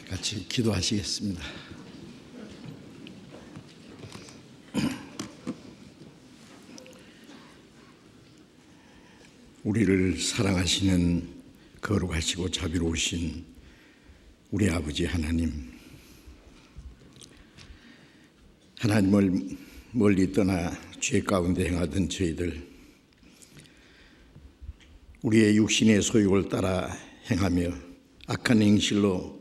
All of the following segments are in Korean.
같이 기도하시겠습니다. 우리를 사랑하시는 거룩하시고 자비로우신 우리 아버지 하나님, 하나님을 멀리 떠나 죄 가운데 행하던 저희들, 우리의 육신의 소욕을 따라 행하며 악한 행실로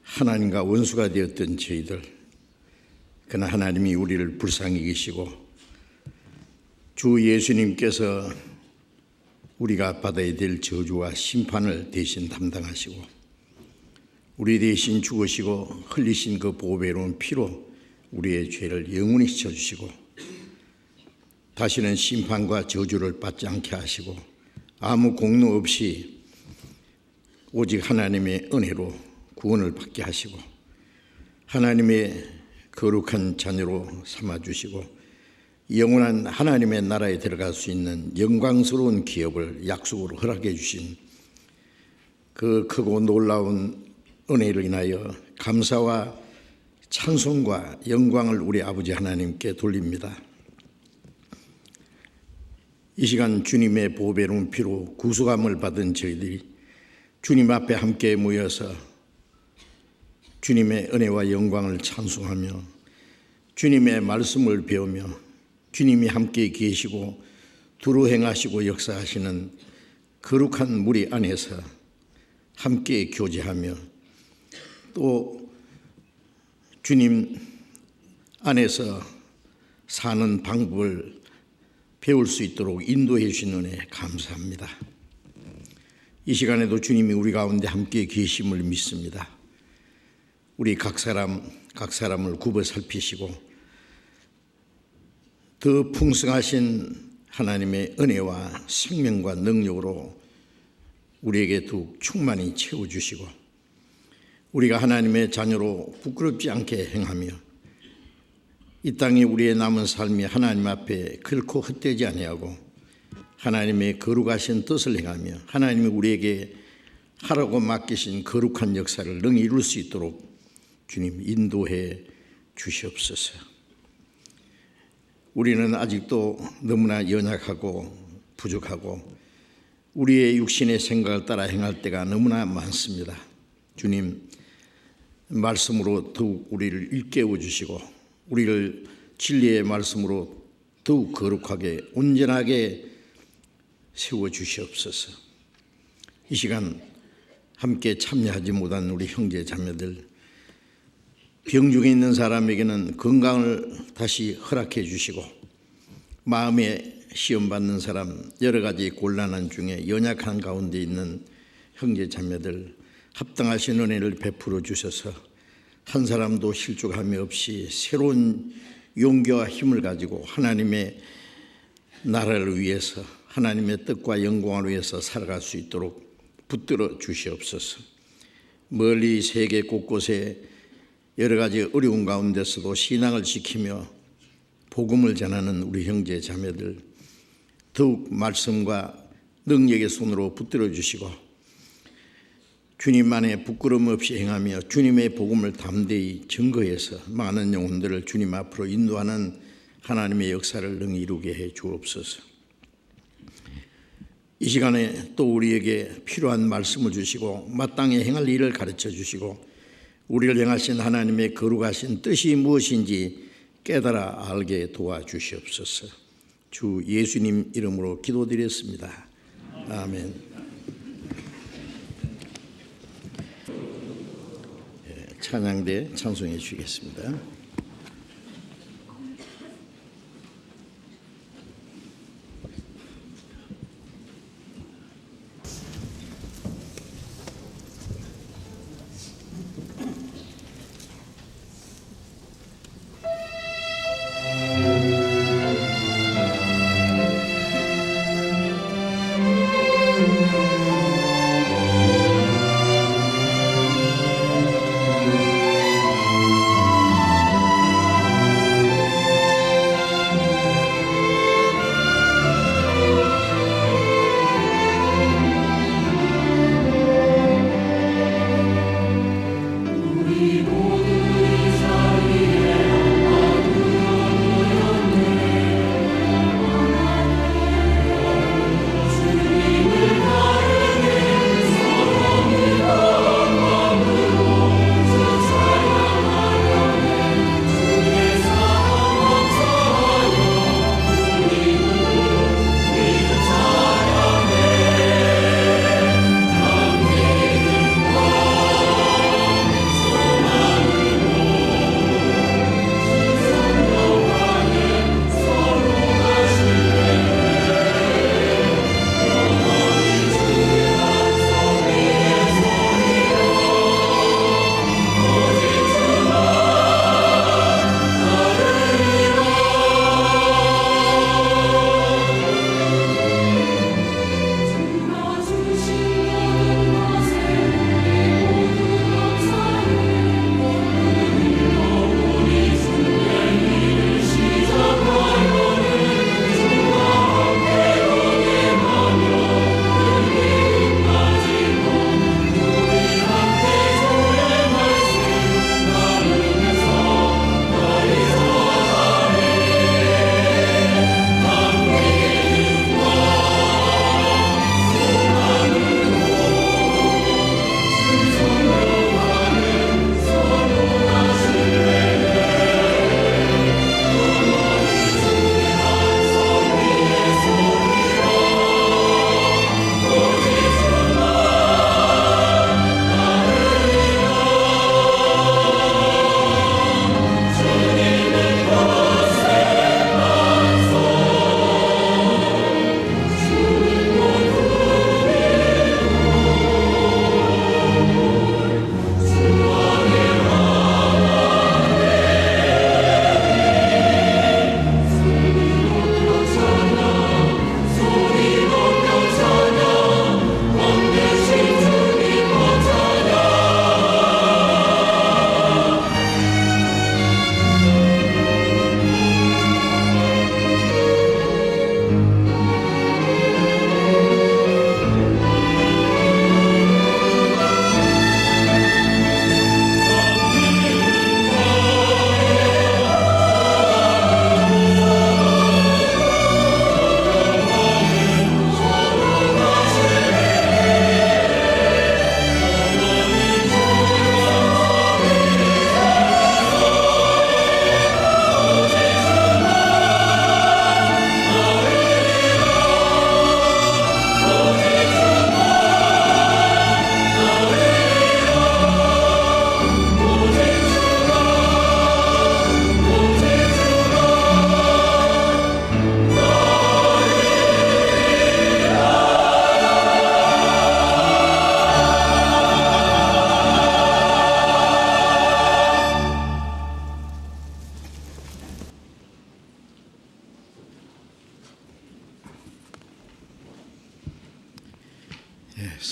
하나님과 원수가 되었던 저희들, 그러나 하나님이 우리를 불쌍히 여기시고 주 예수님께서 우리가 받아야 될 저주와 심판을 대신 담당하시고 우리 대신 죽으시고 흘리신 그 보배로운 피로 우리의 죄를 영원히 씻어주시고 다시는 심판과 저주를 받지 않게 하시고 아무 공로 없이 오직 하나님의 은혜로 구원을 받게 하시고 하나님의 거룩한 자녀로 삼아주시고 영원한 하나님의 나라에 들어갈 수 있는 영광스러운 기업을 약속으로 허락해 주신 그 크고 놀라운 은혜를 인하여 감사와 찬송과 영광을 우리 아버지 하나님께 돌립니다. 이 시간 주님의 보배로운 피로 구속함을 받은 저희들이 주님 앞에 함께 모여서 주님의 은혜와 영광을 찬송하며 주님의 말씀을 배우며 주님이 함께 계시고 두루 행하시고 역사하시는 거룩한 무리 안에서 함께 교제하며 또 주님 안에서 사는 방법을 배울 수 있도록 인도해 주신 은혜 감사합니다. 이 시간에도 주님이 우리 가운데 함께 계심을 믿습니다. 우리 각 사람을 굽어 살피시고 더 풍성하신 하나님의 은혜와 생명과 능력으로 우리에게 더욱 충만히 채워주시고 우리가 하나님의 자녀로 부끄럽지 않게 행하며 이 땅에 우리의 남은 삶이 하나님 앞에 결코 헛되지 아니하고 하나님의 거룩하신 뜻을 행하며 하나님이 우리에게 하라고 맡기신 거룩한 역사를 능히 이룰 수 있도록 주님 인도해 주시옵소서. 우리는 아직도 너무나 연약하고 부족하고 우리의 육신의 생각을 따라 행할 때가 너무나 많습니다. 주님, 말씀으로 더욱 우리를 일깨워 주시고 우리를 진리의 말씀으로 더욱 거룩하게 온전하게 세워 주시옵소서. 이 시간 함께 참여하지 못한 우리 형제 자매들, 병중에 있는 사람에게는 건강을 다시 허락해 주시고 마음에 시험받는 사람, 여러 가지 곤란한 중에 연약한 가운데 있는 형제 자매들 합당하신 은혜를 베풀어 주셔서 한 사람도 실족함이 없이 새로운 용기와 힘을 가지고 하나님의 나라를 위해서 하나님의 뜻과 영광을 위해서 살아갈 수 있도록 붙들어 주시옵소서. 멀리 세계 곳곳에 여러 가지 어려운 가운데서도 신앙을 지키며 복음을 전하는 우리 형제 자매들 더욱 말씀과 능력의 손으로 붙들어 주시고 주님만의 부끄러움 없이 행하며 주님의 복음을 담대히 증거해서 많은 영혼들을 주님 앞으로 인도하는 하나님의 역사를 능히 이루게 해 주옵소서. 이 시간에 또 우리에게 필요한 말씀을 주시고 마땅히 행할 일을 가르쳐 주시고 우리를 향하신 하나님의 거룩하신 뜻이 무엇인지 깨달아 알게 도와주시옵소서. 주 예수님 이름으로 기도드렸습니다. 아멘. 찬양대 찬송해 주시겠습니다.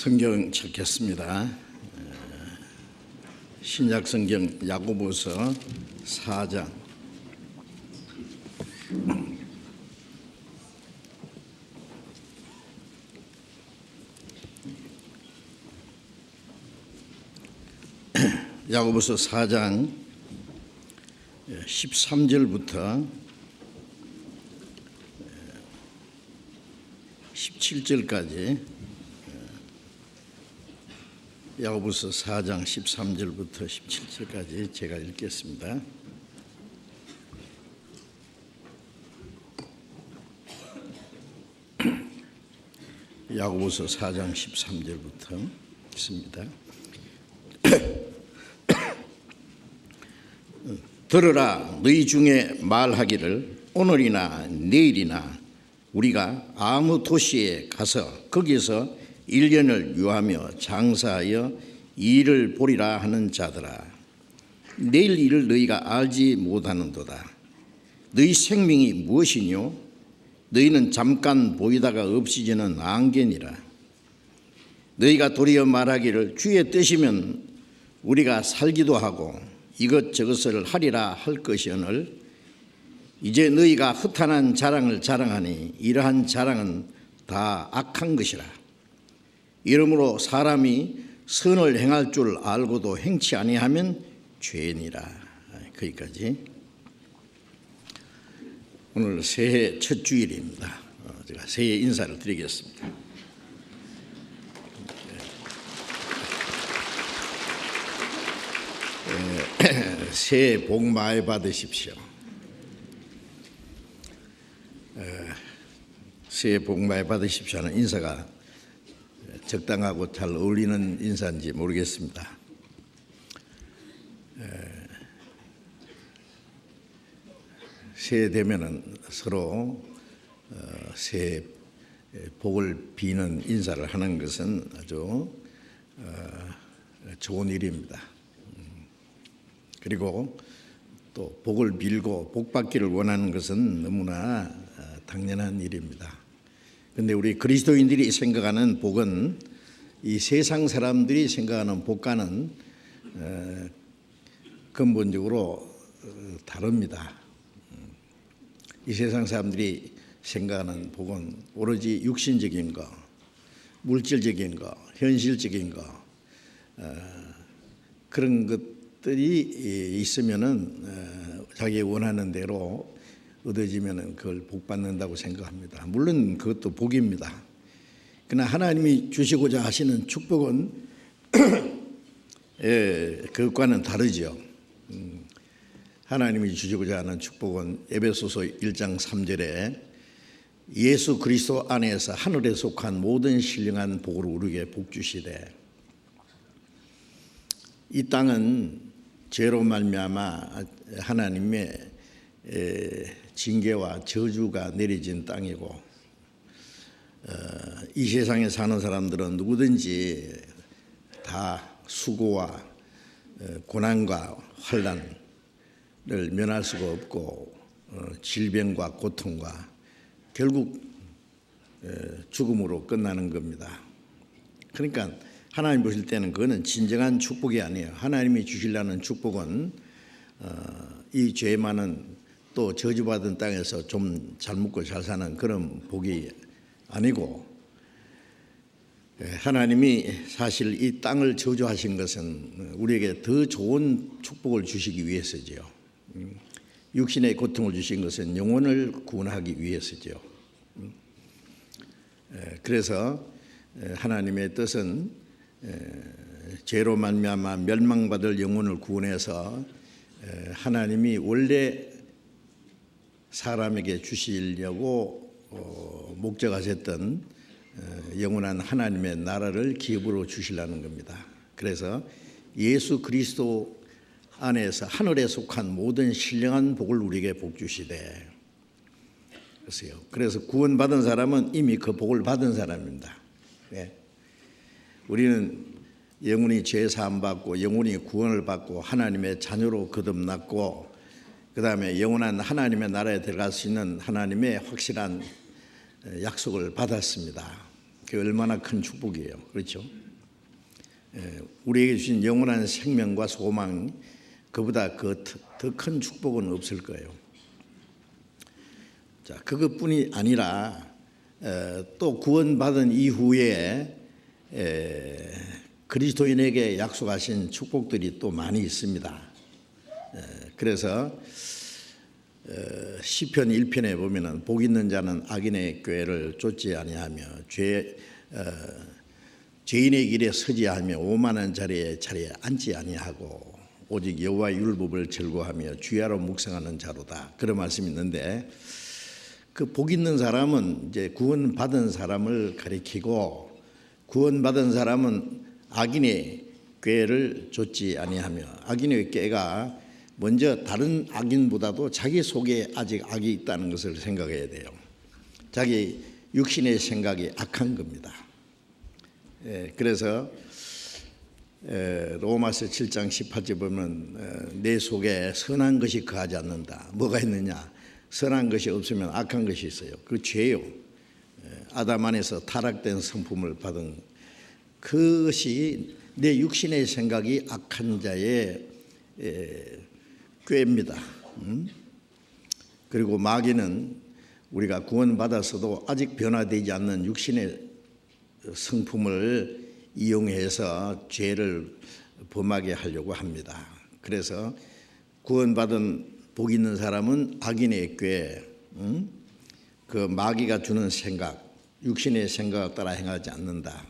성경 찾겠습니다. 신약 성경 야고보서 4장. 야고보서 4장 13절부터 17절까지 야고보서 4장 13절부터 17절까지 제가 읽겠습니다. 야고보서 4장 13절부터 읽습니다. 들으라, 너희 중에 말하기를 오늘이나 내일이나 우리가 아무 도시에 가서 거기서 1년을 유하며 장사하여 일을 보리라 하는 자들아, 내일 일을 너희가 알지 못하는도다. 너희 생명이 무엇이뇨? 너희는 잠깐 보이다가 없어지는 안개니라. 너희가 도리어 말하기를 주의 뜻이면 우리가 살기도 하고 이것저것을 하리라 할 것이오늘 이제 너희가 허탄한 자랑을 자랑하니 이러한 자랑은 다 악한 것이라. 이러므로 사람이 선을 행할 줄 알고도 행치 아니하면 죄니라. 거기까지. 오늘 새해 첫 주일입니다. 제가 새해 인사를 드리겠습니다. 새해 복 많이 받으십시오. 새해 복 많이 받으십시오 하는 인사가 적당하고 잘 어울리는 인사인지 모르겠습니다. 새해 되면은 서로 새해 복을 비는 인사를 하는 것은 아주 좋은 일입니다. 그리고 또 복을 빌고 복 받기를 원하는 것은 너무나 당연한 일입니다. 그런데 우리 그리스도인들이 생각하는 복은 이 세상 사람들이 생각하는 복과는 근본적으로 다릅니다. 이 세상 사람들이 생각하는 복은 오로지 육신적인 거, 물질적인 거, 현실적인 거, 그런 것들이 있으면은 자기 원하는 대로 얻어지면은 그걸 복 받는다고 생각합니다. 물론 그것도 복입니다. 그러나 하나님이 주시고자 하시는 축복은 그것과는 다르죠. 하나님이 주시고자 하는 축복은 에베소서 1장 3절에 예수 그리스도 안에서 하늘에 속한 모든 신령한 복을 우리에게 복 주시되, 이 땅은 죄로 말미암아 하나님의 징계와 저주가 내려진 땅이고, 이 세상에 사는 사람들은 누구든지 다 수고와 고난과 환난을 면할 수가 없고 질병과 고통과 결국 죽음으로 끝나는 겁니다. 그러니까 하나님 보실 때는 그거는 진정한 축복이 아니에요. 하나님이 주시려는 축복은 이 죄 많은 또 저주받은 땅에서 좀 잘 먹고 잘 사는 그런 복이 아니고, 하나님이 사실 이 땅을 저주하신 것은 우리에게 더 좋은 축복을 주시기 위해서지요. 육신의 고통을 주신 것은 영혼을 구원하기 위해서지요. 그래서 하나님의 뜻은 죄로 말미암아 멸망받을 영혼을 구원해서 하나님이 원래 사람에게 주시려고 목적하셨던 영원한 하나님의 나라를 기업으로 주시려는 겁니다. 그래서 예수 그리스도 안에서 하늘에 속한 모든 신령한 복을 우리에게 복 주시되, 그래서 구원받은 사람은 이미 그 복을 받은 사람입니다. 우리는 영원히 죄 사함 받고 영원히 구원을 받고 하나님의 자녀로 거듭났고, 그 다음에 영원한 하나님의 나라에 들어갈 수 있는 하나님의 확실한 약속을 받았습니다. 그게 얼마나 큰 축복이에요. 그렇죠? 우리에게 주신 영원한 생명과 소망, 그보다 더 큰 축복은 없을 거예요. 자, 그것뿐이 아니라 또 구원받은 이후에 그리스도인에게 약속하신 축복들이 또 많이 있습니다. 그래서 시편 1편에 보면은 복 있는 자는 악인의 꾀를 쫓지 아니하며 죄인의 길에 서지 아니하며 오만한 자리에 앉지 아니하고 오직 여호와의 율법을 즐거워하며 주야로 묵상하는 자로다. 그런 말씀이 있는데, 그 복 있는 사람은 이제 구원받은 사람을 가리키고, 구원받은 사람은 악인의 꾀를 쫓지 아니하며, 악인의 꾀가 먼저 다른 악인보다도 자기 속에 아직 악이 있다는 것을 생각해야 돼요. 자기 육신의 생각이 악한 겁니다. 그래서 로마서 7장 18절 보면 내 속에 선한 것이 거하지 않는다. 뭐가 있느냐? 선한 것이 없으면 악한 것이 있어요. 그 죄요. 아담 안에서 타락된 성품을 받은 그것이 내 육신의 생각이 악한 자의 꾀입니다. 그리고 마귀는 우리가 구원받았어도 아직 변화되지 않는 육신의 성품을 이용해서 죄를 범하게 하려고 합니다. 그래서 구원받은 복 있는 사람은 악인의 꾀, 그 마귀가 주는 생각, 육신의 생각을 따라 행하지 않는다.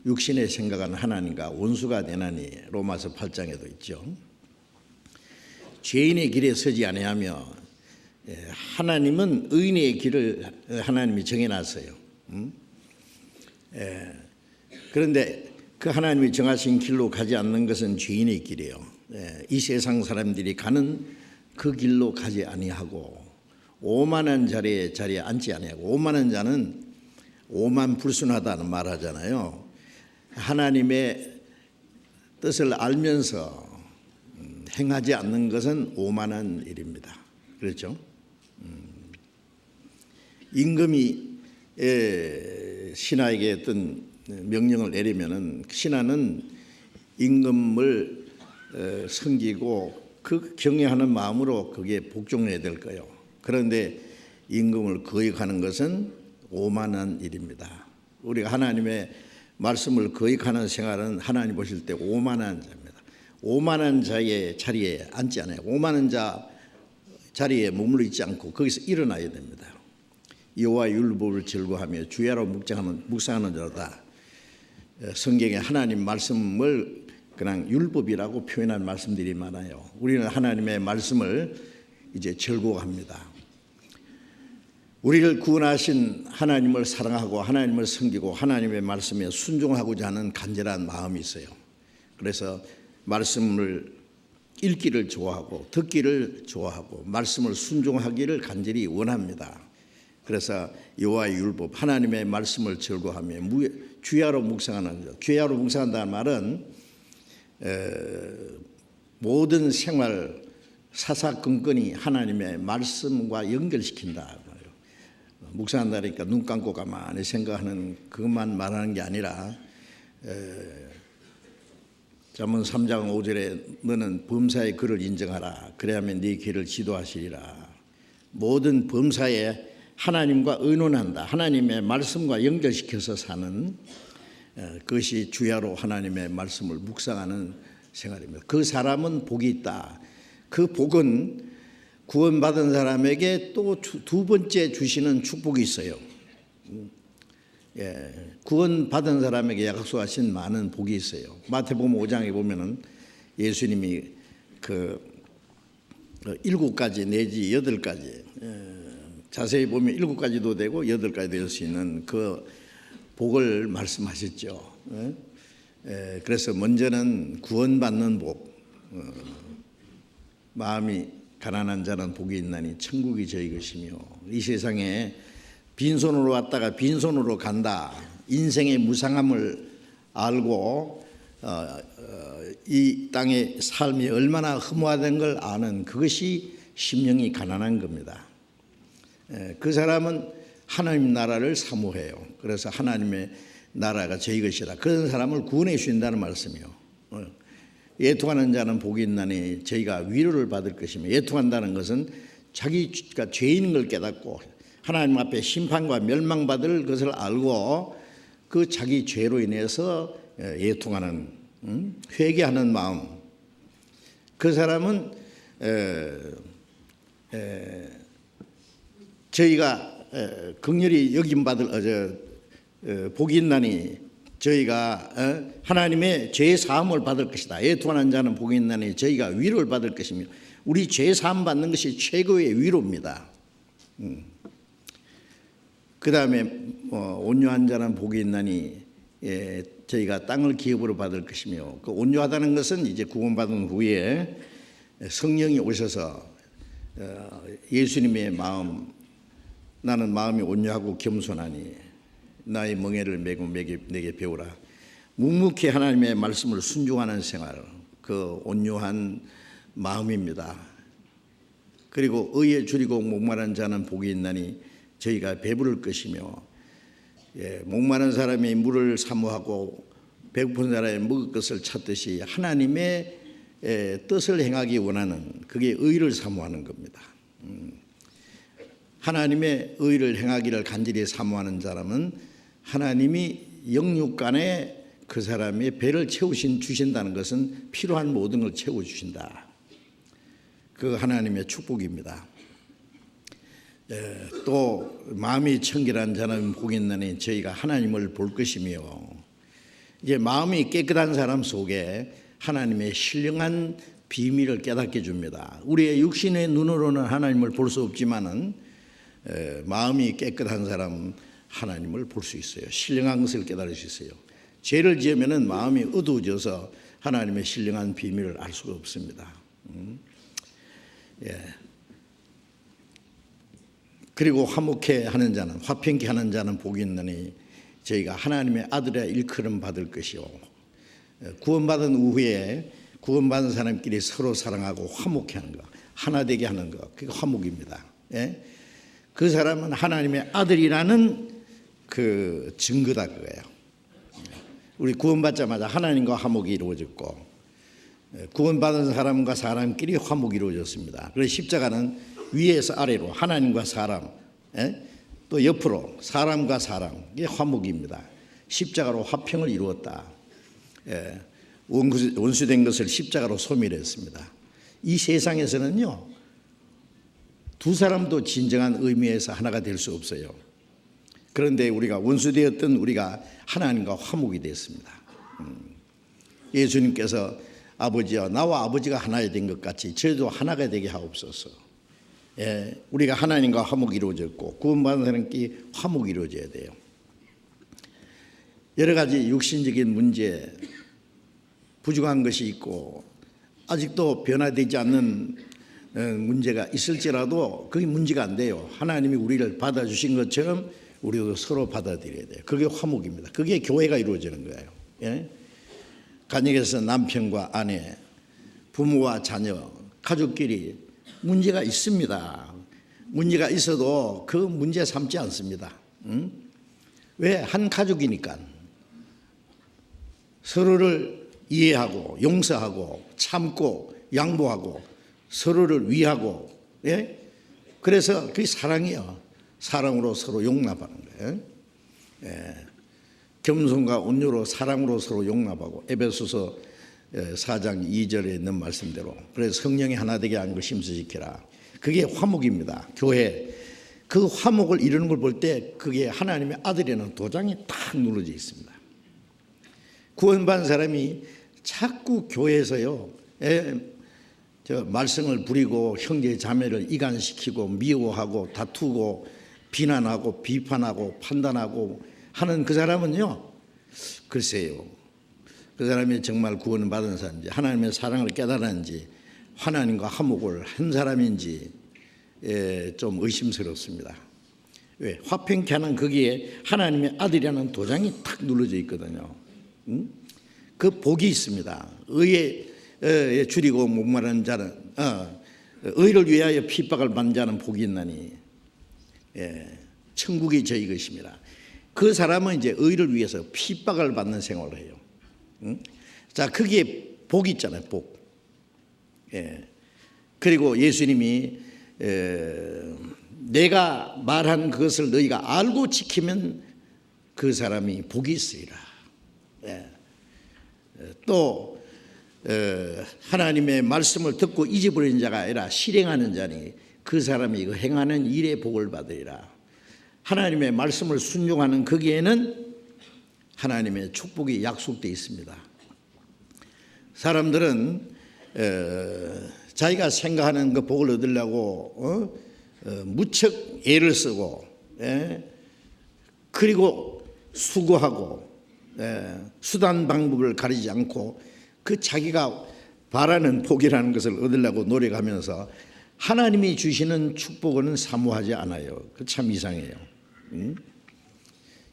육신의 생각은 하나님과 원수가 되나니 로마서 8장에도 있죠. 죄인의 길에 서지 아니하며, 하나님은 의인의 길을 하나님이 정해놨어요. 그런데 그 하나님이 정하신 길로 가지 않는 것은 죄인의 길이에요. 이 세상 사람들이 가는 그 길로 가지 아니하고 오만한 자리에 앉지 아니하고, 오만한 자는 오만불순하다는 말 하잖아요. 하나님의 뜻을 알면서 행하지 않는 것은 오만한 일입니다. 그렇죠? 임금이 신하에게 어떤 명령을 내리면은 신하는 임금을 섬기고 그 경외하는 마음으로 그게 복종해야 될 거예요. 그런데 임금을 거역하는 것은 오만한 일입니다. 우리가 하나님의 말씀을 거역하는 생활은 하나님 보실 때 오만한 자입니다. 오만한 자의 자리에 앉지 않아요. 오만한 자 자리에 머물러 있지 않고 거기서 일어나야 됩니다. 여호와의 율법을 즐거워하며 주야로 묵상하는 자로다. 성경에 하나님 말씀을 그냥 율법이라고 표현한 말씀들이 많아요. 우리는 하나님의 말씀을 이제 즐거워합니다. 우리를 구원하신 하나님을 사랑하고 하나님을 섬기고 하나님의 말씀에 순종하고자 하는 간절한 마음이 있어요. 그래서 말씀을 읽기를 좋아하고 듣기를 좋아하고 말씀을 순종하기를 간절히 원합니다. 그래서 여호와의 율법, 하나님의 말씀을 즐거워하며 주야로 묵상하는 것. 주야로 묵상한다는 말은 모든 생활 사사건건이 하나님의 말씀과 연결시킨다. 묵상한다니까 눈 감고 가만히 생각하는 그것만 말하는 게 아니라, 잠언 3장 5절에 너는 범사의 그를 인정하라. 그래야면 네 길을 지도하시리라. 모든 범사에 하나님과 의논한다. 하나님의 말씀과 연결시켜서 사는 그것이 주야로 하나님의 말씀을 묵상하는 생활입니다. 그 사람은 복이 있다. 그 복은 구원받은 사람에게 또 두 번째 주시는 축복이 있어요. 구원받은 사람에게 약속하신 많은 복이 있어요. 마태복음 5장에 보면은 예수님이 그 7가지 내지 8가지, 자세히 보면 7가지도 되고 8가지 될 수 있는 그 복을 말씀하셨죠. 그래서 먼저는 구원받는 복, 마음이 가난한 자는 복이 있나니 천국이 저희 것이며, 이 세상에 빈손으로 왔다가 빈손으로 간다. 인생의 무상함을 알고 이 땅의 삶이 얼마나 허무하다는 걸 아는 그것이 심령이 가난한 겁니다. 그 사람은 하나님 나라를 사모해요. 그래서 하나님의 나라가 저희 것이라. 그런 사람을 구원해 주신다는 말씀이요. 애통하는 자는 복이 있나니 저희가 위로를 받을 것이며, 애통한다는 것은 자기가 죄인인 걸 깨닫고 하나님 앞에 심판과 멸망받을 것을 알고 그 자기 죄로 인해서 애통하는, 회개하는 마음. 그 사람은 저희가 긍휼히 여김받을 복이 있나니 저희가 하나님의 죄 사함을 받을 것이다. 애통하는 자는 복이 있나니 저희가 위로를 받을 것이며, 우리 죄 사함 받는 것이 최고의 위로입니다. 그 다음에 온유한 자는 복이 있나니 저희가 땅을 기업으로 받을 것이며, 그 온유하다는 것은 이제 구원받은 후에 성령이 오셔서 예수님의 마음, 나는 마음이 온유하고 겸손하니 나의 멍에를 메고 내게 배우라. 묵묵히 하나님의 말씀을 순종하는 생활, 그 온유한 마음입니다. 그리고 의에 줄이고 목마른 자는 복이 있나니 저희가 배부를 것이며, 목마른 사람이 물을 사모하고 배고픈 사람이 먹을 것을 찾듯이 하나님의 뜻을 행하기 원하는, 그게 의를 사모하는 겁니다. 하나님의 의를 행하기를 간절히 사모하는 사람은 하나님이 영육간에 그 사람의 배를 주신다는 것은 필요한 모든 걸 채워주신다. 그 하나님의 축복입니다. 또 마음이 청결한 자는 복이 있나니 저희가 하나님을 볼 것이며, 이제 마음이 깨끗한 사람 속에 하나님의 신령한 비밀을 깨닫게 해줍니다. 우리의 육신의 눈으로는 하나님을 볼 수 없지만은 마음이 깨끗한 사람 하나님을 볼 수 있어요. 신령한 것을 깨달을 수 있어요. 죄를 지으면은 마음이 어두워져서 하나님의 신령한 비밀을 알 수가 없습니다. 그리고 화목해 하는 자는, 화평케 하는 자는 복이 있나니 저희가 하나님의 아들의 일컬음 받을 것이요. 구원받은 후에 구원받은 사람끼리 서로 사랑하고 화목해 하는 것, 하나 되게 하는 것, 그게 화목입니다. 그 사람은 하나님의 아들이라는 그 증거다, 그거예요. 우리 구원받자마자 하나님과 화목이 이루어졌고, 구원받은 사람과 사람끼리 화목이 이루어졌습니다. 그래서 십자가는 위에서 아래로 하나님과 사람, 또 옆으로 사람과 사람, 이게 화목입니다. 십자가로 화평을 이루었다. 원수된 것을 십자가로 소멸했습니다. 이 세상에서는요, 두 사람도 진정한 의미에서 하나가 될 수 없어요. 그런데 우리가 원수되었던 우리가 하나님과 화목이 됐습니다. 예수님께서 아버지여, 나와 아버지가 하나 된 것 같이 저희도 하나가 되게 하옵소서. 우리가 하나님과 화목이 이루어졌고 구원받은 사람끼리 화목이 이루어져야 돼요. 여러 가지 육신적인 문제, 부족한 것이 있고 아직도 변화되지 않는 문제가 있을지라도 그게 문제가 안 돼요. 하나님이 우리를 받아주신 것처럼 우리도 서로 받아들여야 돼요. 그게 화목입니다. 그게 교회가 이루어지는 거예요. 가정에서 남편과 아내, 부모와 자녀, 가족끼리 문제가 있습니다. 문제가 있어도 그 문제 삼지 않습니다. 왜? 한 가족이니까. 서로를 이해하고 용서하고 참고 양보하고 서로를 위하고, 그래서 그게 사랑이에요. 사랑으로 서로 용납하는 거예요. 겸손과 온유로 사랑으로 서로 용납하고, 에베소서 4장 2절에 있는 말씀대로. 그래서 성령이 하나 되게 한 걸 심수지키라. 그게 화목입니다. 교회. 그 화목을 이루는 걸 볼 때 그게 하나님의 아들이라는 도장이 딱 누러져 있습니다. 구원받은 사람이 자꾸 교회에서요, 말썽을 부리고 형제 자매를 이간시키고 미워하고 다투고 비난하고 비판하고 판단하고 하는 그 사람은요, 글쎄요, 그 사람이 정말 구원을 받은 사람인지 하나님의 사랑을 깨달았는지 하나님과 화목을 한 사람인지 좀 의심스럽습니다. 왜? 화평케 하는 거기에 하나님의 아들이라는 도장이 탁 눌러져 있거든요. 그 복이 있습니다. 의에 줄이고 목마른 자는, 의를 위하여 핍박을 받는 자는 복이 있나니, 천국이 저희 것입니다. 그 사람은 이제 의를 위해서 핍박을 받는 생활을 해요. 자, 거기에 복이 있잖아요. 복. 예. 그리고 예수님이 내가 말한 그것을 너희가 알고 지키면 그 사람이 복이 있으리라. 예. 또 하나님의 말씀을 듣고 잊어버리는 자가 아니라 실행하는 자니 그 사람이 그 행하는 일에 복을 받으리라. 하나님의 말씀을 순종하는 거기에는 하나님의 축복이 약속되어 있습니다. 사람들은 자기가 생각하는 그 복을 얻으려고 무척 애를 쓰고 그리고 수고하고 수단 방법을 가리지 않고 그 자기가 바라는 복이라는 것을 얻으려고 노력하면서 하나님이 주시는 축복은 사모하지 않아요. 그 참 이상해요.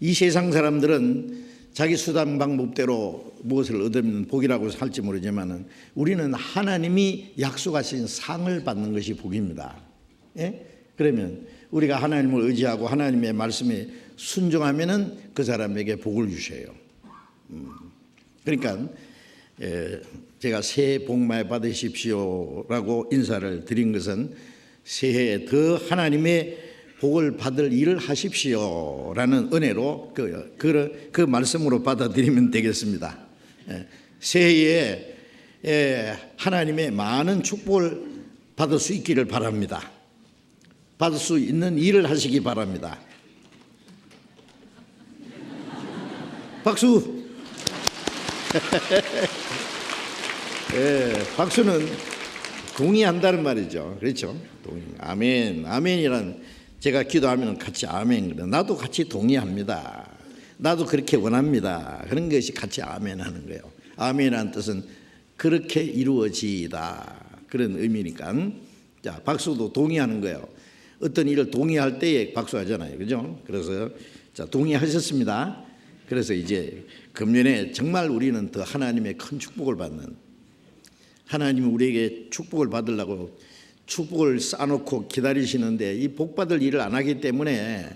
이 세상 사람들은 자기 수단 방법대로 무엇을 얻으면 복이라고 할지 모르지만 우리는 하나님이 약속하신 상을 받는 것이 복입니다. 예? 그러면 우리가 하나님을 의지하고 하나님의 말씀에 순종하면은 그 사람에게 복을 주셔요. 그러니까 제가 새해 복 많이 받으십시오라고 인사를 드린 것은 새해에 더 하나님의 복을 받을 일을 하십시오라는 은혜로 그 말씀으로 받아들이면 되겠습니다. 새해에 하나님의 많은 축복을 받을 수 있기를 바랍니다. 받을 수 있는 일을 하시기 바랍니다. 박수. 박수는 동의한다는 말이죠. 그렇죠? 동의. 아멘. 아멘이란 제가 기도하면 같이 아멘. 나도 같이 동의합니다. 나도 그렇게 원합니다. 그런 것이 같이 아멘 하는 거예요. 아멘이라는 뜻은 그렇게 이루어지다. 그런 의미니까. 자, 박수도 동의하는 거예요. 어떤 일을 동의할 때에 박수하잖아요. 그죠? 그래서 자, 동의하셨습니다. 그래서 이제 금년에 정말 우리는 더 하나님의 큰 축복을 받는, 하나님이 우리에게 축복을 받으려고 축복을 쌓아놓고 기다리시는데 이 복 받을 일을 안 하기 때문에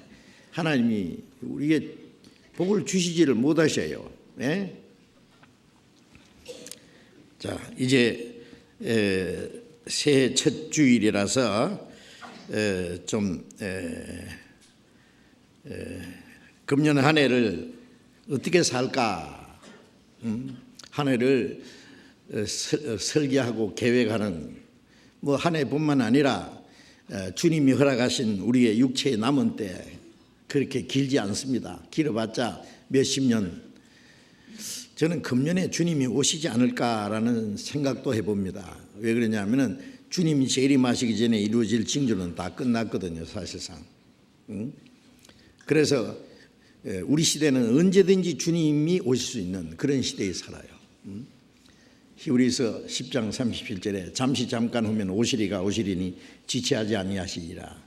하나님이 우리에게 복을 주시지를 못하셔요. 예? 자, 이제 새해 첫 주일이라서 금년 한 해를 어떻게 살까, 한 해를 설계하고 계획하는 뭐 한 해뿐만 아니라 주님이 허락하신 우리의 육체의 남은 때 그렇게 길지 않습니다. 길어봤자 몇십 년. 저는 금년에 주님이 오시지 않을까라는 생각도 해봅니다. 왜 그러냐면은 주님이 재림하시기 전에 이루어질 징조는 다 끝났거든요, 사실상. 그래서 우리 시대는 언제든지 주님이 오실 수 있는 그런 시대에 살아요. 히브리서 10장 37절에 잠시 잠깐 후면 오시리가 오시리니 지체하지 아니하시리라.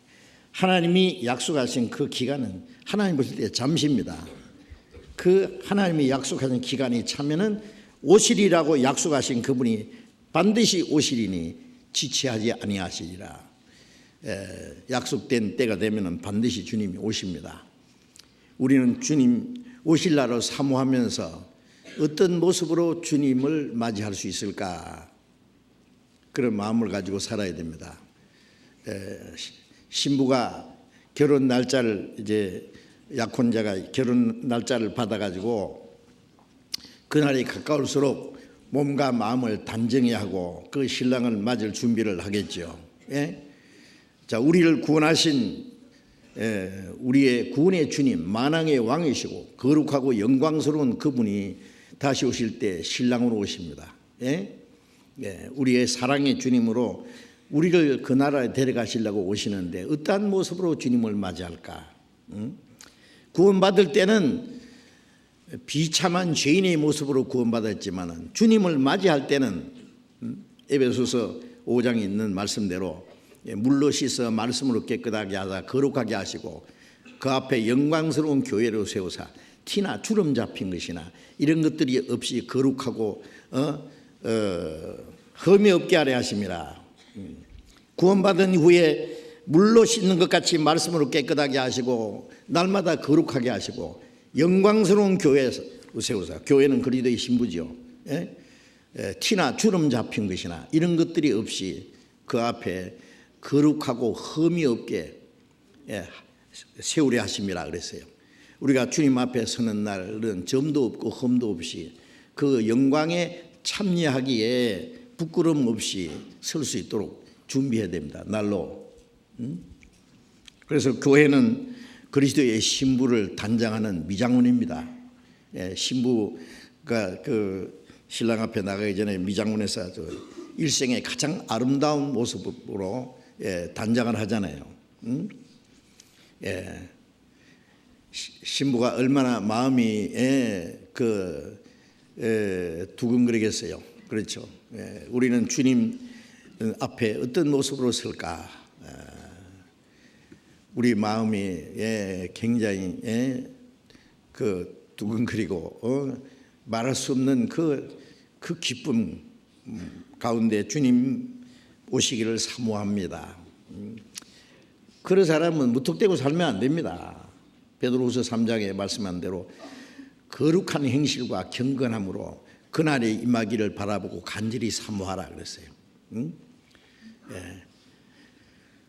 하나님이 약속하신 그 기간은 하나님 보실 때 잠시입니다. 그 하나님이 약속하신 기간이 차면은 오시리라고 약속하신 그분이 반드시 오시리니 지체하지 아니하시리라. 약속된 때가 되면은 반드시 주님이 오십니다. 우리는 주님 오실 날을 사모하면서 어떤 모습으로 주님을 맞이할 수 있을까, 그런 마음을 가지고 살아야 됩니다. 신부가 결혼 날짜를 이제 약혼자가 결혼 날짜를 받아가지고 그날이 가까울수록 몸과 마음을 단정히 하고 그 신랑을 맞을 준비를 하겠죠. 예? 자, 우리를 구원하신 우리의 구원의 주님, 만왕의 왕이시고 거룩하고 영광스러운 그분이 다시 오실 때 신랑으로 오십니다. 예? 예, 우리의 사랑의 주님으로 우리를 그 나라에 데려가시려고 오시는데 어떠한 모습으로 주님을 맞이할까? 구원받을 때는 비참한 죄인의 모습으로 구원받았지만 주님을 맞이할 때는 에베소서 5장에 있는 말씀대로 물로 씻어 말씀으로 깨끗하게 하사 거룩하게 하시고 그 앞에 영광스러운 교회로 세우사 티나 주름 잡힌 것이나 이런 것들이 없이 거룩하고 흠이 없게 하려 하심이라. 구원받은 후에 물로 씻는 것 같이 말씀으로 깨끗하게 하시고 날마다 거룩하게 하시고 영광스러운 교회 세우사. 교회는 그리스도의 신부지요. 예? 티나 주름 잡힌 것이나 이런 것들이 없이 그 앞에 거룩하고 흠이 없게 세우려 하심이라 그랬어요. 우리가 주님 앞에 서는 날은 점도 없고 흠도 없이 그 영광에 참여하기에 부끄러움 없이 설 수 있도록 준비해야 됩니다. 날로. 그래서 교회는 그리스도의 신부를 단장하는 미장원입니다. 신부가 그 신랑 앞에 나가기 전에 미장원에서 일생의 가장 아름다운 모습으로 단장을 하잖아요. 신부가 얼마나 마음이 두근거리겠어요. 그렇죠. 우리는 주님 앞에 어떤 모습으로 설까? 우리 마음이 굉장히 두근거리고 말할 수 없는 그 기쁨 가운데 주님 오시기를 사모합니다. 그런 사람은 무턱대고 살면 안 됩니다. 베드로후서 3장에 말씀한 대로 거룩한 행실과 경건함으로 그날이 임하기를 바라보고 간절히 사모하라 그랬어요.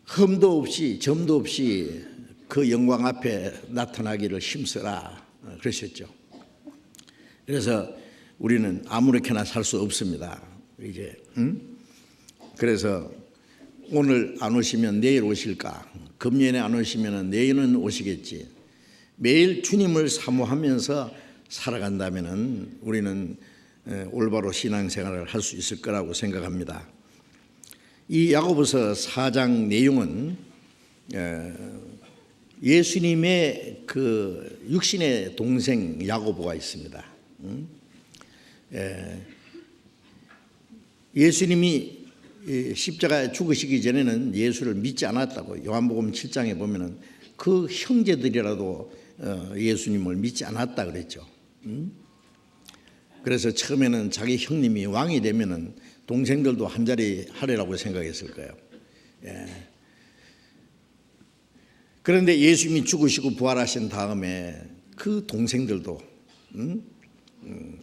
흠도 없이 점도 없이 그 영광 앞에 나타나기를 힘쓰라 그러셨죠. 그래서 우리는 아무렇게나 살 수 없습니다. 이제 그래서 오늘 안 오시면 내일 오실까? 금년에 안 오시면 내일은 오시겠지. 매일 주님을 사모하면서 살아간다면 우리는 올바로 신앙생활을 할 수 있을 거라고 생각합니다. 이 야고보서 4장 내용은 예수님의 그 육신의 동생 야고보가 있습니다. 예수님이 십자가에 죽으시기 전에는 예수를 믿지 않았다고 요한복음 7장에 보면은 그 형제들이라도 예수님을 믿지 않았다 그랬죠. 그래서 처음에는 자기 형님이 왕이 되면은 동생들도 한 자리 하리라고 생각했을 거예요. 그런데 예수님이 죽으시고 부활하신 다음에 그 동생들도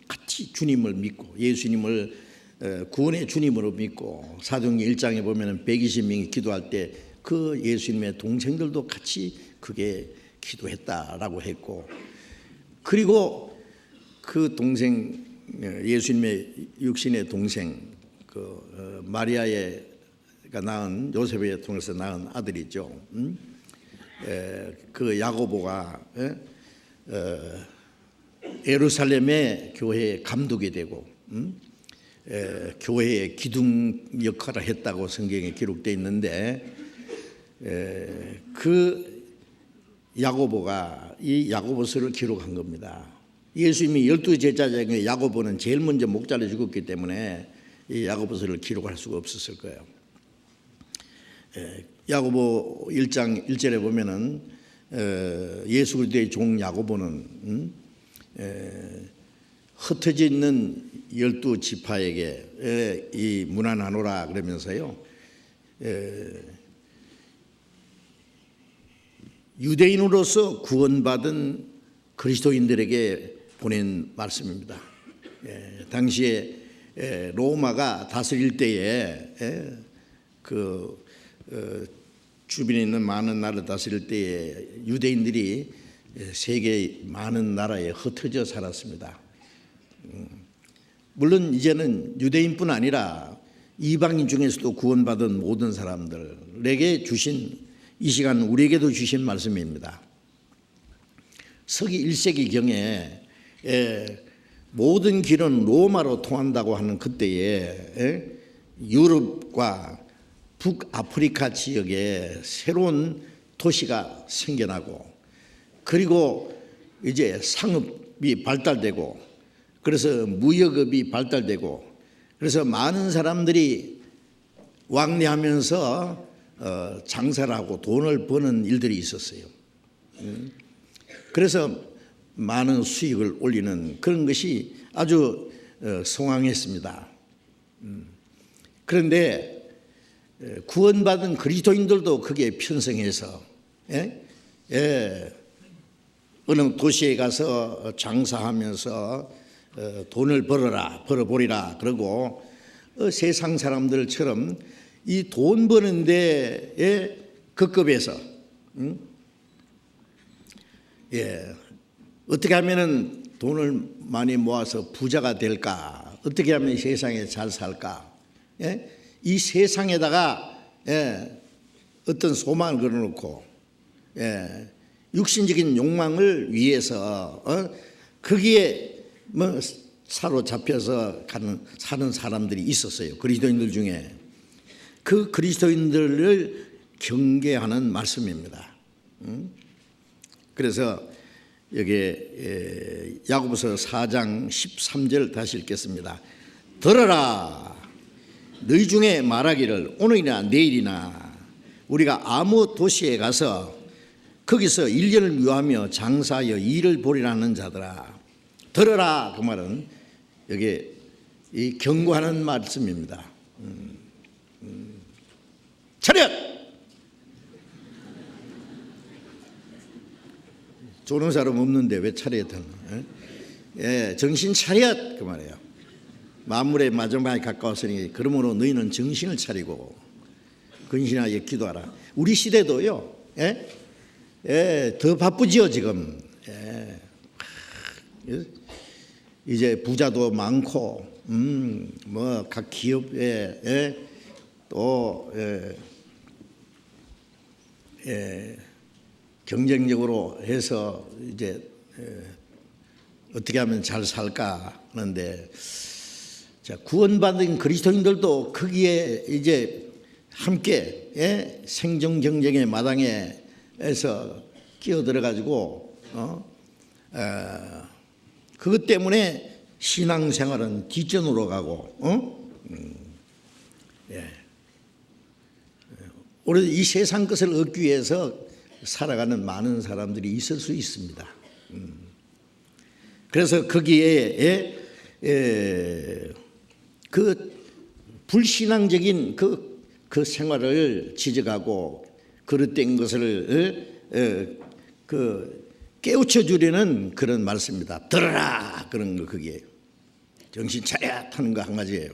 같이 주님을 믿고 예수님을 구원의 주님으로 믿고 사도행전 1장에 보면은 120명이 기도할 때 그 예수님의 동생들도 같이 그게 기도했다라고 했고, 그리고 그 동생 예수님의 육신의 동생 그 마리아가 낳은 요셉의 통해서 낳은 아들이죠. 그 야고보가 예루살렘의 교회의 감독이 되고 교회의 기둥 역할을 했다고 성경에 기록되어 있는데, 그 야고보가 이 야고보서를 기록한 겁니다. 예수님이 12제자 중에 야고보는 제일 먼저 목자를 죽었기 때문에 이 야고보서를 기록할 수가 없었을 거예요. 야고보 1장 1절에 보면은 예수 그리스도의 종 야고보는 흩어져 있는 12지파에게 이 문안하노라 그러면서요, 유대인으로서 구원받은 그리스도인들에게 보낸 말씀입니다. 당시에 로마가 다스릴 때에 주변에 있는 많은 나라를 다스릴 때에 유대인들이 세계 많은 나라에 흩어져 살았습니다. 물론 이제는 유대인뿐 아니라 이방인 중에서도 구원받은 모든 사람들에게 주신, 이 시간 우리에게도 주신 말씀입니다. 서기 1세기경에 모든 길은 로마로 통한다고 하는 그때에 유럽과 북아프리카 지역에 새로운 도시가 생겨나고, 그리고 이제 상업이 발달되고, 그래서 무역업이 발달되고, 그래서 많은 사람들이 왕래하면서 장사를 하고 돈을 버는 일들이 있었어요. 그래서 많은 수익을 올리는 그런 것이 아주 성황했습니다. 그런데 구원받은 그리스도인들도 그게 편성해서 어느 도시에 가서 장사하면서 돈을 벌어보리라 그러고 세상 사람들처럼 이 돈 버는 데에 급급해서 어떻게 하면은 돈을 많이 모아서 부자가 될까? 어떻게 하면 세상에 잘 살까? 이 세상에다가 어떤 소망을 걸어놓고 육신적인 욕망을 위해서 거기에 뭐 사로잡혀서 사는 사람들이 있었어요. 그리스도인들 중에. 그 그리스도인들을 경계하는 말씀입니다. 그래서 여기 야고보서 4장 13절 다시 읽겠습니다. 들어라, 너희 중에 말하기를 오늘이나 내일이나 우리가 아무 도시에 가서 거기서 1년을 유하며 장사하여 일을 벌이라는 자들아. 들어라, 그 말은 여기 이 경고하는 말씀입니다. 차렷! 조는 사람 없는데 왜 차렷하나? 정신 차렷! 그 말이에요. 만물의 마지막에 가까웠으니 그러므로 너희는 정신을 차리고 근신하여 기도하라. 우리 시대도요, 더 바쁘지요, 지금. 이제 부자도 많고, 뭐, 각 기업에, 또, 경쟁적으로 해서 이제 어떻게 하면 잘 살까 하는데, 자, 구원받은 그리스도인들도 거기에 이제 함께 생존 경쟁의 마당에서 끼어들어 가지고 그것 때문에 신앙생활은 뒷전으로 가고 오히려 이 세상 것을 얻기 위해서 살아가는 많은 사람들이 있을 수 있습니다. 그래서 거기에 그 불신앙적인 그 생활을 지적하고 그릇된 것을 깨우쳐 주려는 그런 말씀입니다. 들어라, 그런 거. 그게 정신 차려 하는 거 한 가지예요.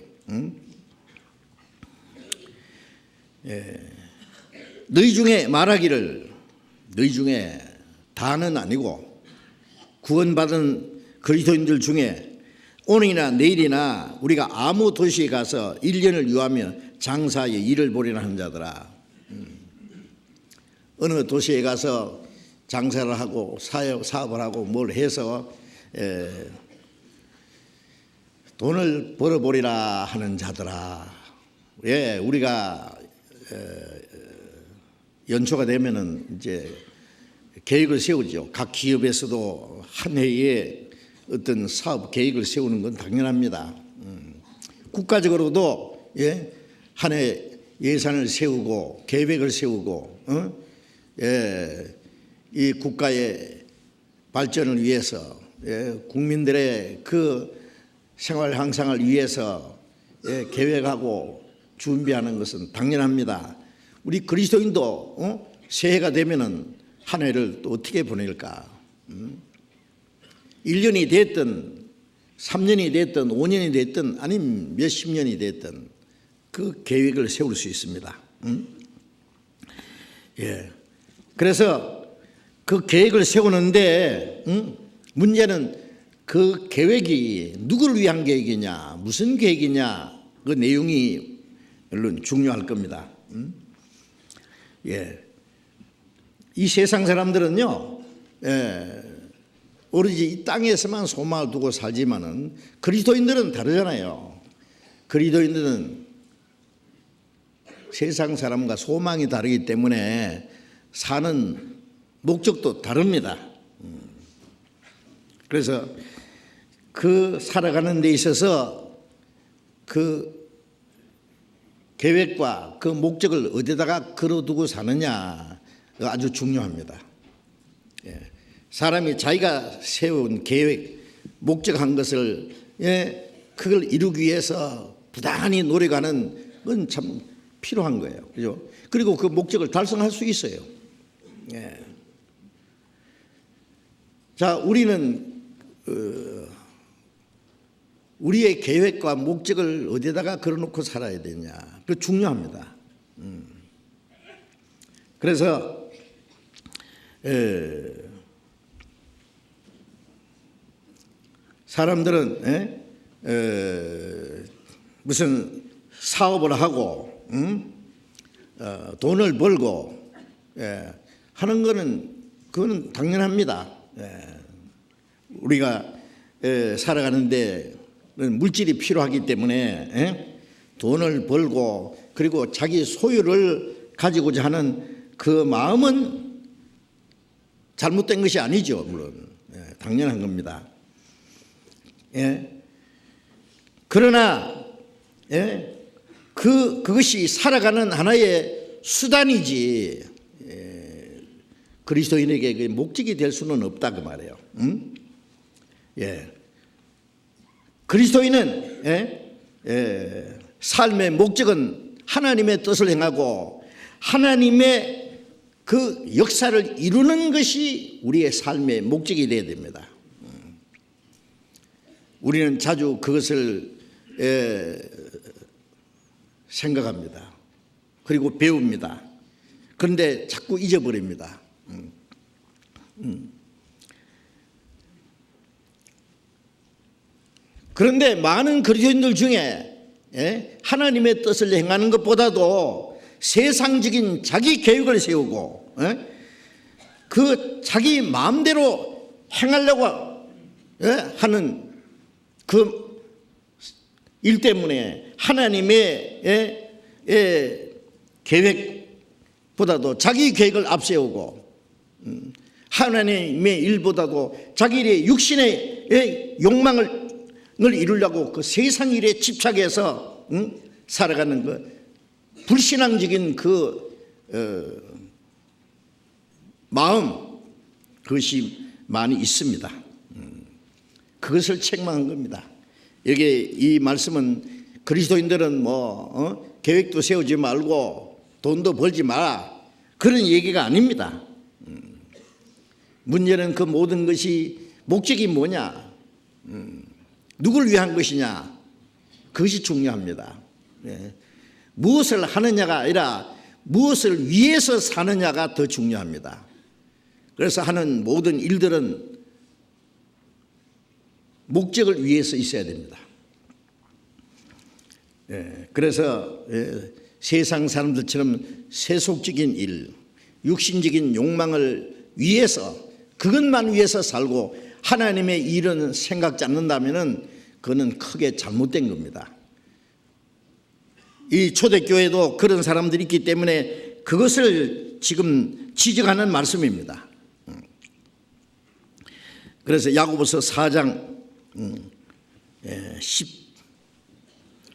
너희 중에 말하기를, 너희 중에 다는 아니고 구원받은 그리스도인들 중에 오늘이나 내일이나 우리가 아무 도시에 가서 1년을 유하며 장사하여 일을 벌이라 하는 자들아. 어느 도시에 가서 장사를 하고 사업을 하고 뭘 해서 돈을 벌어보리라 하는 자들아. 우리가 연초가 되면은 이제 계획을 세우죠. 각 기업에서도 한 해에 어떤 사업 계획을 세우는 건 당연합니다. 국가적으로도 한 해 예산을 세우고 계획을 세우고 이 국가의 발전을 위해서 국민들의 그 생활 향상을 위해서 계획하고 준비하는 것은 당연합니다. 우리 그리스도인도 새해가 되면은 한 해를 또 어떻게 보낼까? 1년이 됐든 3년이 됐든 5년이 됐든 아니면 몇십 년이 됐든 그 계획을 세울 수 있습니다. 그래서 그 계획을 세우는데 문제는 그 계획이 누구를 위한 계획이냐, 무슨 계획이냐, 그 내용이 물론 중요할 겁니다. 이 세상 사람들은요, 오로지 이 땅에서만 소망을 두고 살지만은 그리스도인들은 다르잖아요. 그리스도인들은 세상 사람과 소망이 다르기 때문에 사는 목적도 다릅니다. 그래서 그 살아가는 데 있어서 그 계획과 그 목적을 어디다가 걸어두고 사느냐 아주 중요합니다. 사람이 자기가 세운 계획, 목적한 것을 그걸 이루기 위해서 부단히 노력하는 건 참 필요한 거예요. 그죠? 그리고 그 목적을 달성할 수 있어요. 자, 우리는 우리의 계획과 목적을 어디다가 걸어놓고 살아야 되냐, 그 중요합니다. 그래서 사람들은 무슨 사업을 하고 돈을 벌고 하는 거는 그거는 당연합니다. 우리가 살아가는데 물질이 필요하기 때문에 돈을 벌고 그리고 자기 소유를 가지고자 하는 그 마음은 잘못된 것이 아니죠. 물론 당연한 겁니다. 그러나 그것이 살아가는 하나의 수단이지 그리스도인에게 그 목적이 될 수는 없다 그 말이에요. 그리스도인은 삶의 목적은 하나님의 뜻을 행하고 하나님의 그 역사를 이루는 것이 우리의 삶의 목적이 되어야 됩니다. 우리는 자주 그것을 생각합니다. 그리고 배웁니다. 그런데 자꾸 잊어버립니다. 그런데 많은 그리스도인들 중에 하나님의 뜻을 행하는 것보다도 세상적인 자기 계획을 세우고 그 자기 마음대로 행하려고 하는 그 일 때문에 하나님의 계획보다도 자기 계획을 앞세우고 하나님의 일보다도 자기의 육신의 욕망을 이루려고 그 세상 일에 집착해서 살아가는 그 불신앙적인 그 마음, 그것이 많이 있습니다. 그것을 책망한 겁니다. 여기 이 말씀은 그리스도인들은 계획도 세우지 말고 돈도 벌지 마라 그런 얘기가 아닙니다. 문제는 그 모든 것이 목적이 뭐냐, 누구를 위한 것이냐, 그것이 중요합니다. 무엇을 하느냐가 아니라 무엇을 위해서 사느냐가 더 중요합니다. 그래서 하는 모든 일들은 목적을 위해서 있어야 됩니다. 그래서 세상 사람들처럼 세속적인 일, 육신적인 욕망을 위해서 그것만 위해서 살고 하나님의 일은 생각지 않는다면 그거는 크게 잘못된 겁니다. 이 초대교회도 그런 사람들이 있기 때문에 그것을 지금 지적하는 말씀입니다. 그래서 야고보서 4장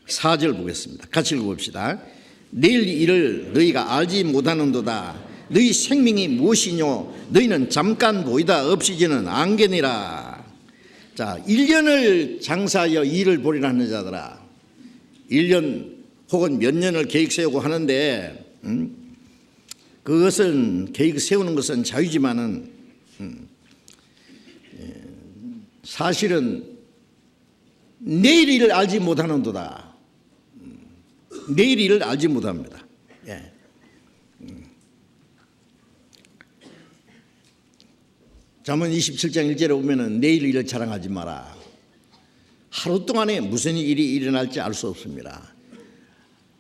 14절 보겠습니다. 같이 읽어봅시다. 내일 일을 너희가 알지 못하는도다. 너희 생명이 무엇이뇨? 너희는 잠깐 보이다 없어지는 안개니라. 자, 1년을 장사하여 일을 벌이라 하는 자들아, 1년 혹은 몇 년을 계획 세우고 하는데 그것은 계획 세우는 것은 자유지만은 사실은 내일 일을 알지 못하는도다. 내일 일을 알지 못합니다. 잠언 27장 1절에 보면은 내일 일을 자랑하지 마라. 하루 동안에 무슨 일이 일어날지 알 수 없습니다.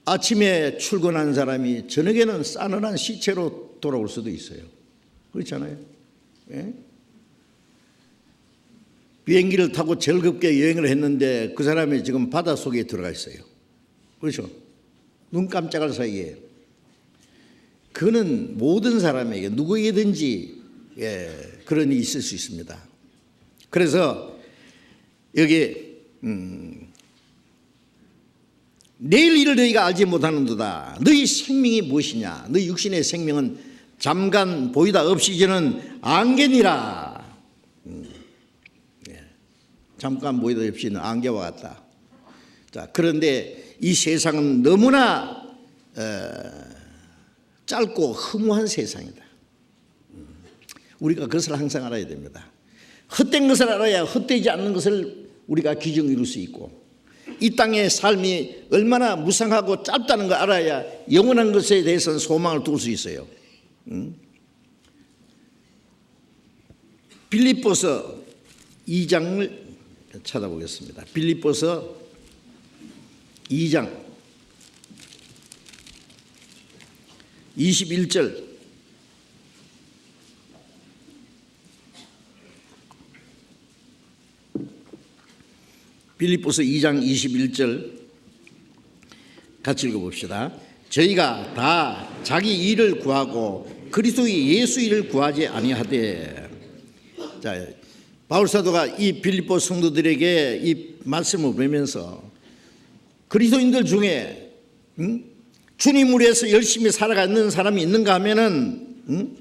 아침에 출근한 사람이 저녁에는 싸늘한 시체로 돌아올 수도 있어요. 그렇잖아요. 비행기를 타고 즐겁게 여행을 했는데 그 사람이 지금 바닷속에 들어가 있어요. 그렇죠? 눈 깜짝할 사이에. 그거는 모든 사람에게 누구에게든지 그런 일이 있을 수 있습니다. 그래서 여기 내일 일을 너희가 알지 못하는도다. 너희 생명이 무엇이냐? 너희 육신의 생명은 잠깐 보이다 없이지는 안개니라. 잠깐 보이다 없이는 안개와 같다. 자, 그런데 이 세상은 너무나 짧고 허무한 세상이다. 우리가 그것을 항상 알아야 됩니다. 헛된 것을 알아야 헛되지 않는 것을 우리가 규정 이룰 수 있고, 이 땅의 삶이 얼마나 무상하고 짧다는 걸 알아야 영원한 것에 대해서는 소망을 둘 수 있어요. 빌립보서 2장을 찾아보겠습니다. 빌립보서 2장 21절. 빌립보서 2장 21절 같이 읽어봅시다. 저희가 다 자기 일을 구하고 그리스도의 예수 일을 구하지 아니하되. 자, 바울 사도가 이 빌립보 성도들에게 이 말씀을 보면서 그리스도인들 중에 주님을 위해서 열심히 살아가는 사람이 있는가 하면은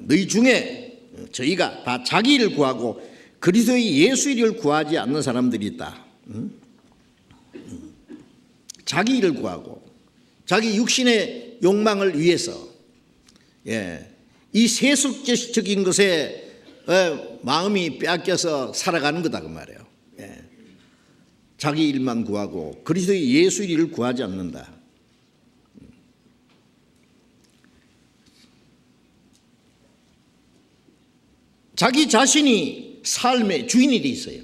너희 중에 저희가 다 자기 일을 구하고 그리스도의 예수 일을 구하지 않는 사람들이 있다. 자기 일을 구하고 자기 육신의 욕망을 위해서, 이 세속적인 것에 마음이 빼앗겨서 살아가는 거다 그 말이에요. 자기 일만 구하고 그리스도의 예수 일을 구하지 않는다. 자기 자신이 삶의 주인이 돼 있어요.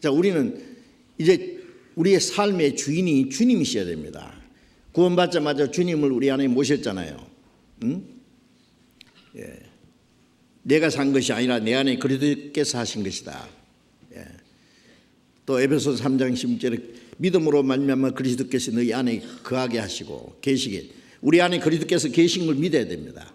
자, 우리는 이제 우리의 삶의 주인이 주님이셔야 됩니다. 구원받자마자 주님을 우리 안에 모셨잖아요. 내가 산 것이 아니라 내 안에 그리스도께서 하신 것이다. 또 에베소서 3장 16절에 믿음으로 말미암아 그리스도께서 너희 안에 거하게 하시고 계시게, 우리 안에 그리스도께서 계신 걸 믿어야 됩니다.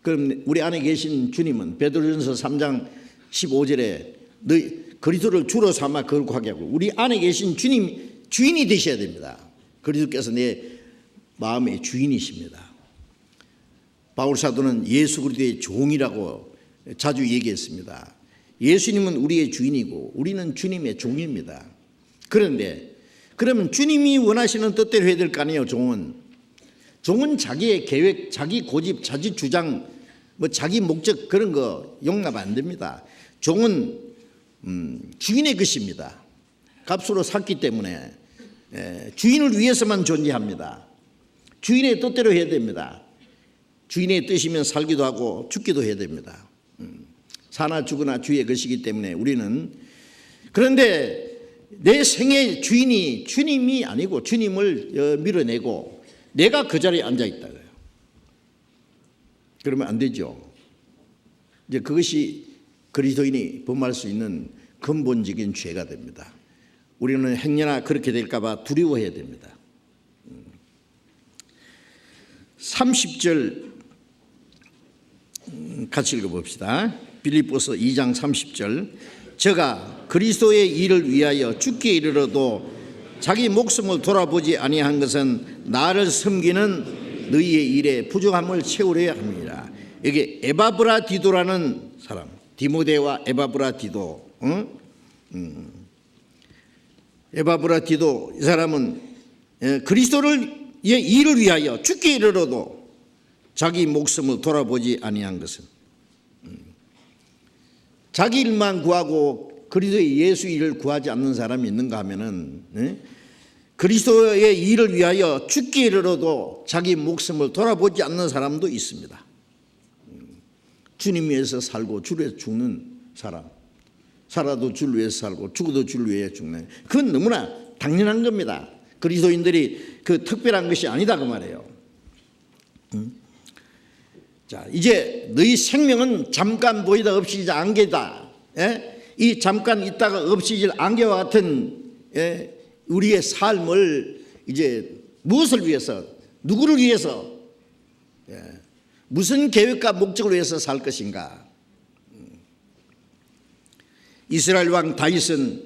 그럼 우리 안에 계신 주님은 베드로전서 3장 15절에 너희 그리스도를 주로 삼아 거룩하게 하고, 우리 안에 계신 주님 주인이 되셔야 됩니다. 그리스도께서 내 마음의 주인이십니다. 바울 사도는 예수 그리스도의 종이라고 자주 얘기했습니다. 예수님은 우리의 주인이고 우리는 주님의 종입니다. 그런데 그러면 주님이 원하시는 뜻대로 해야 될 거 아니에요. 종은 자기의 계획, 자기 고집, 자기 주장, 자기 목적 그런 거 용납 안 됩니다. 종은 주인의 것입니다. 값으로 샀기 때문에 주인을 위해서만 존재합니다. 주인의 뜻대로 해야 됩니다. 주인의 뜻이면 살기도 하고 죽기도 해야 됩니다. 사나 죽으나 주의 것이기 때문에 우리는, 그런데 내 생의 주인이 주님이 아니고 주님을 밀어내고 내가 그 자리에 앉아 있다고요. 그러면 안 되죠. 이제 그것이 그리스도인이 범할 수 있는 근본적인 죄가 됩니다. 우리는 행여나 그렇게 될까 봐 두려워해야 됩니다. 30절 같이 읽어봅시다. 빌립보서 2장 30절. 저가 그리스도의 일을 위하여 죽기에 이르러도 자기 목숨을 돌아보지 아니한 것은 나를 섬기는 너희의 일에 부족함을 채우려야 합니다. 여기 에바브라디도라는 사람, 디모데와 에바브라디도, 에바브라디도, 이 사람은 그리스도의 일을 위하여 죽기에 이르러도 자기 목숨을 돌아보지 아니한 것은, 자기 일만 구하고 그리스도의 예수 일을 구하지 않는 사람이 있는가 하면은, 그리스도의 일을 위하여 죽기에 이르러도 자기 목숨을 돌아보지 않는 사람도 있습니다. 주님 위해서 살고 주를 위해서 죽는 사람, 살아도 주를 위해서 살고 죽어도 주를 위해 죽는, 그건 너무나 당연한 겁니다. 그리스도인들이 그 특별한 것이 아니다 그 말이에요. 자, 이제 너희 생명은 잠깐 보이다 없어지자 안개다. 이 잠깐 있다가 없어질 안개와 같은 우리의 삶을 이제 무엇을 위해서, 누구를 위해서, 무슨 계획과 목적을 위해서 살 것인가. 이스라엘 왕 다윗은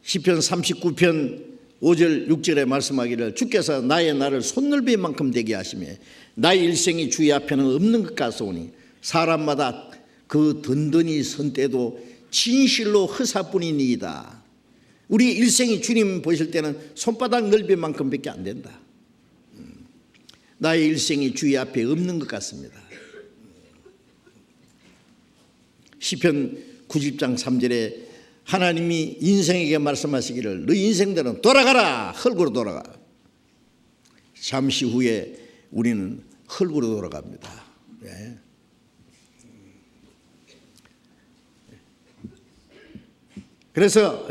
시편 39편 5절 6절에 말씀하기를 주께서 나의 날을 손넓이만큼 되게 하시며 나의 일생이 주의 앞에는 없는 것 같사오니 사람마다 그 든든히 선 때도 진실로 허사뿐이니이다. 우리 일생이 주님 보실 때는 손바닥 넓이만큼 밖에 안 된다. 나의 일생이 주의 앞에 없는 것 같습니다. 시편 90장 3절에 하나님이 인생에게 말씀하시기를 너희 인생들은 돌아가라. 흙으로 돌아가. 잠시 후에 우리는 흙으로 돌아갑니다. 예. 그래서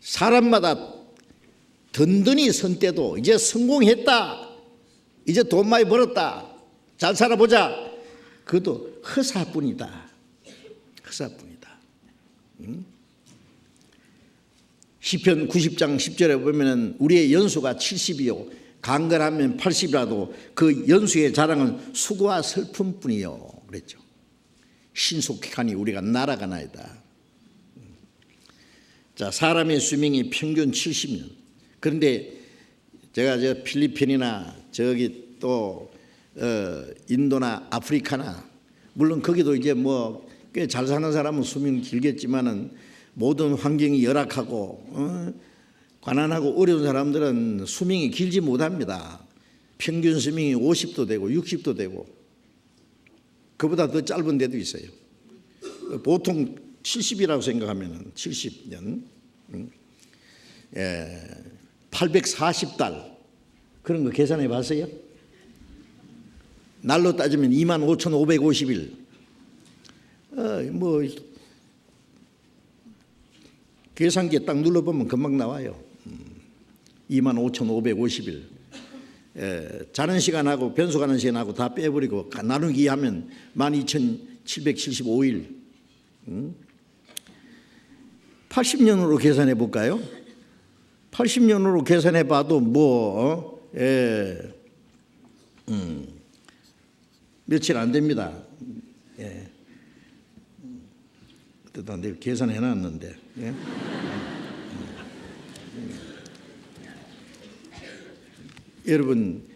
사람마다 든든히 선 때도 이제 성공했다, 이제 돈 많이 벌었다, 잘 살아보자, 그것도 허사뿐이다. 허사뿐이다. 시편 90장 10절에 보면 우리의 연수가 70이요 강건하면 80이라도 그 연수의 자랑은 수고와 슬픔뿐이요 그랬죠. 신속하니 우리가 날아가나이다. 자, 사람의 수명이 평균 70년. 그런데 제가 저 필리핀이나 저기 또 인도나 아프리카나 물론 거기도 이제 뭐 꽤 잘 사는 사람은 수명이 길겠지만은 모든 환경이 열악하고 가난하고 어려운 사람들은 수명이 길지 못합니다. 평균 수명이 50도 되고 60도 되고 그보다 더 짧은 데도 있어요. 보통 70이라고 생각하면 70년 840달 그런 거 계산해 봤어요? 날로 따지면 25,550일. 뭐 계산기에 딱 눌러보면 금방 나와요. 25,550일. 자는 시간하고 변수 가는 시간하고 다 빼버리고 나누기 하면 12,775일. 80년으로 계산해 볼까요? 80년으로 계산해 봐도 며칠 안 됩니다. 그때도 내가 계산해 놨는데. 여러분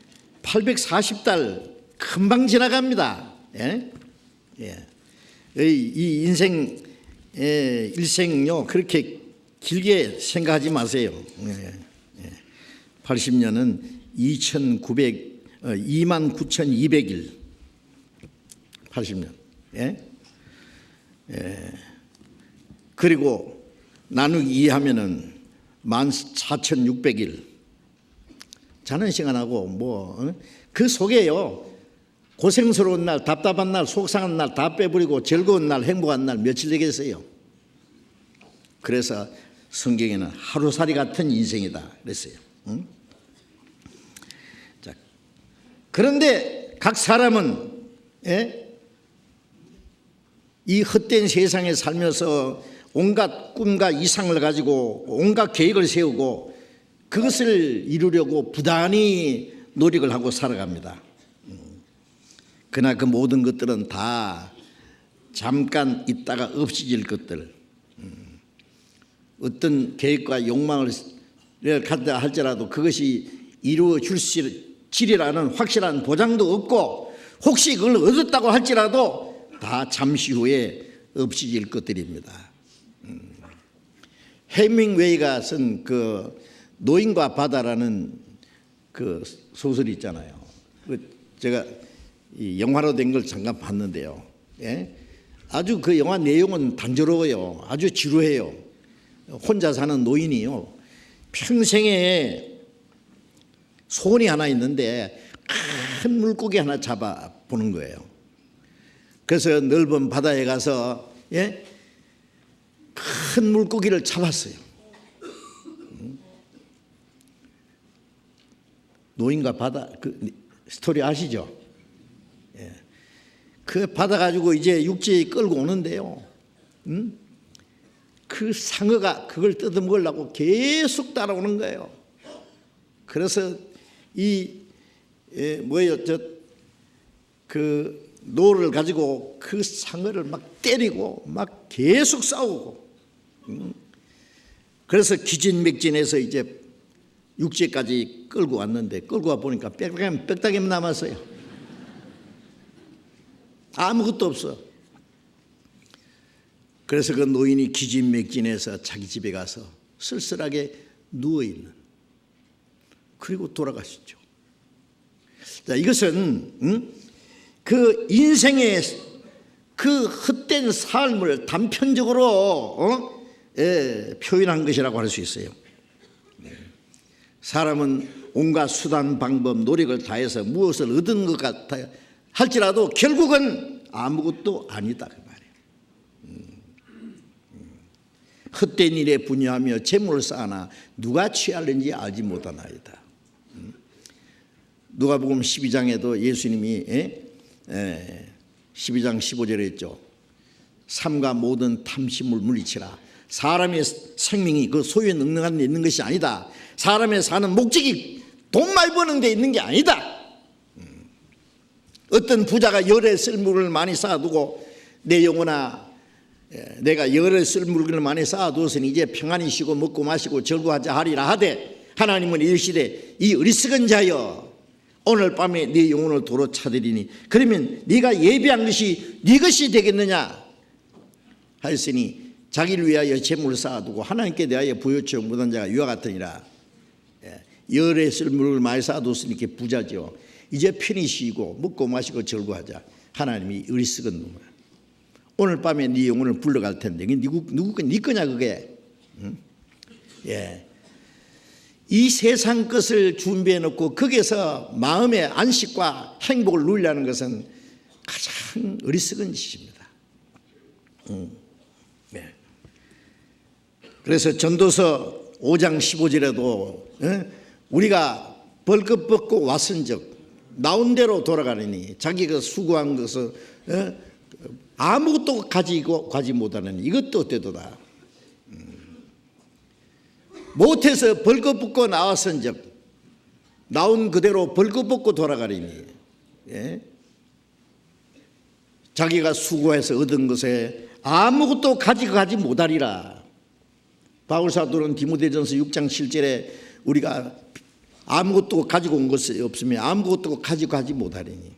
840달 금방 지나갑니다. 이 인생 일생요 그렇게 길게 생각하지 마세요. 80년은 29,200일 80년. 그리고 나누기 2하면은 14,600일. 자는 시간하고 그 속에요 고생스러운 날, 답답한 날, 속상한 날 다 빼버리고 즐거운 날, 행복한 날 며칠 되겠어요. 그래서 성경에는 하루살이 같은 인생이다 그랬어요. 자, 그런데 각 사람은 이 헛된 세상에 살면서 온갖 꿈과 이상을 가지고 온갖 계획을 세우고 그것을 이루려고 부단히 노력을 하고 살아갑니다. 그러나 그 모든 것들은 다 잠깐 있다가 없어질 것들. 어떤 계획과 욕망을 갖다 할지라도 그것이 이루어질이라는 확실한 보장도 없고 혹시 그걸 얻었다고 할지라도 다 잠시 후에 없어질 것들입니다. 해밍웨이가 쓴 그 노인과 바다라는 그 소설이 있잖아요. 제가 이 영화로 된 걸 잠깐 봤는데요. 아주 그 영화 내용은 단조로워요. 아주 지루해요. 혼자 사는 노인이요. 평생에 소원이 하나 있는데 큰 물고기 하나 잡아 보는 거예요. 그래서 넓은 바다에 가서 큰 물고기를 잡았어요. 노인과 바다 그 스토리 아시죠? 그 받아가지고 이제 육지에 끌고 오는데요. 그 상어가 그걸 뜯어먹으려고 계속 따라오는 거예요. 그래서 그 노를 가지고 그 상어를 막 때리고 막 계속 싸우고. 그래서 기진맥진해서 이제 육지까지 끌고 왔는데 끌고 와 보니까 빽딱이만 남았어요. 아무것도 없어. 그래서 그 노인이 기진맥진해서 자기 집에 가서 쓸쓸하게 누워있는, 그리고 돌아가시죠. 자, 이것은 그 인생의 그 헛된 삶을 단편적으로 표현한 것이라고 할 수 있어요. 사람은 온갖 수단 방법 노력을 다해서 무엇을 얻은 것 같아 할지라도 결국은 아무것도 아니다 그 말이에요. 헛된 일에 분유하며 재물을 쌓아나 누가 취하는지 알지 못하나이다. 누가복음 12장에도 예수님이 12장 15절에 했죠. 삼가 모든 탐심을 물리치라. 사람의 생명이 그 소유에 능력한 데 있는 것이 아니다. 사람의 사는 목적이 돈 많이 버는 데 있는 게 아니다. 어떤 부자가 열에 쓸 물건을 많이 쌓아두고 내 영혼아 내가 열에 쓸 물건을 많이 쌓아두었으니 이제 평안히 쉬고 먹고 마시고 즐거워하자 하리라 하되 하나님은 이르시되 이 어리석은 자여 오늘 밤에 네 영혼을 도로 찾으리니 그러면 네가 예비한 것이 네 것이 되겠느냐 하였으니 자기를 위하여 재물을 쌓아두고 하나님께 대하여 부여치 못한 자가 이와 같으니라. 열에 쓸 물을 많이 쌓아뒀으니까 부자죠. 이제 편히 쉬고 먹고 마시고 즐거워하자. 하나님이 어리석은 놈아 오늘 밤에 네 영혼을 불러갈 텐데 누구 네 거냐 그게. 이 세상 것을 준비해 놓고 거기에서 마음의 안식과 행복을 누리려는 것은 가장 어리석은 짓입니다. 그래서 전도서 5장 15절에도 우리가 벌금 벗고 왔은즉 나온 대로 돌아가느니 자기가 수고한 것을 아무것도 가지고 가지 못하느니 이것도 어때도다. 못해서 벌금 벗고 나왔은즉 나온 그대로 벌금 벗고 돌아가리니 자기가 수고해서 얻은 것에 아무것도 가지고 가지 못하리라. 바울사도는 디모데전서 6장 7절에 우리가 아무것도 가지고 온 것이 없으면 아무것도 가지고 가지 못하리니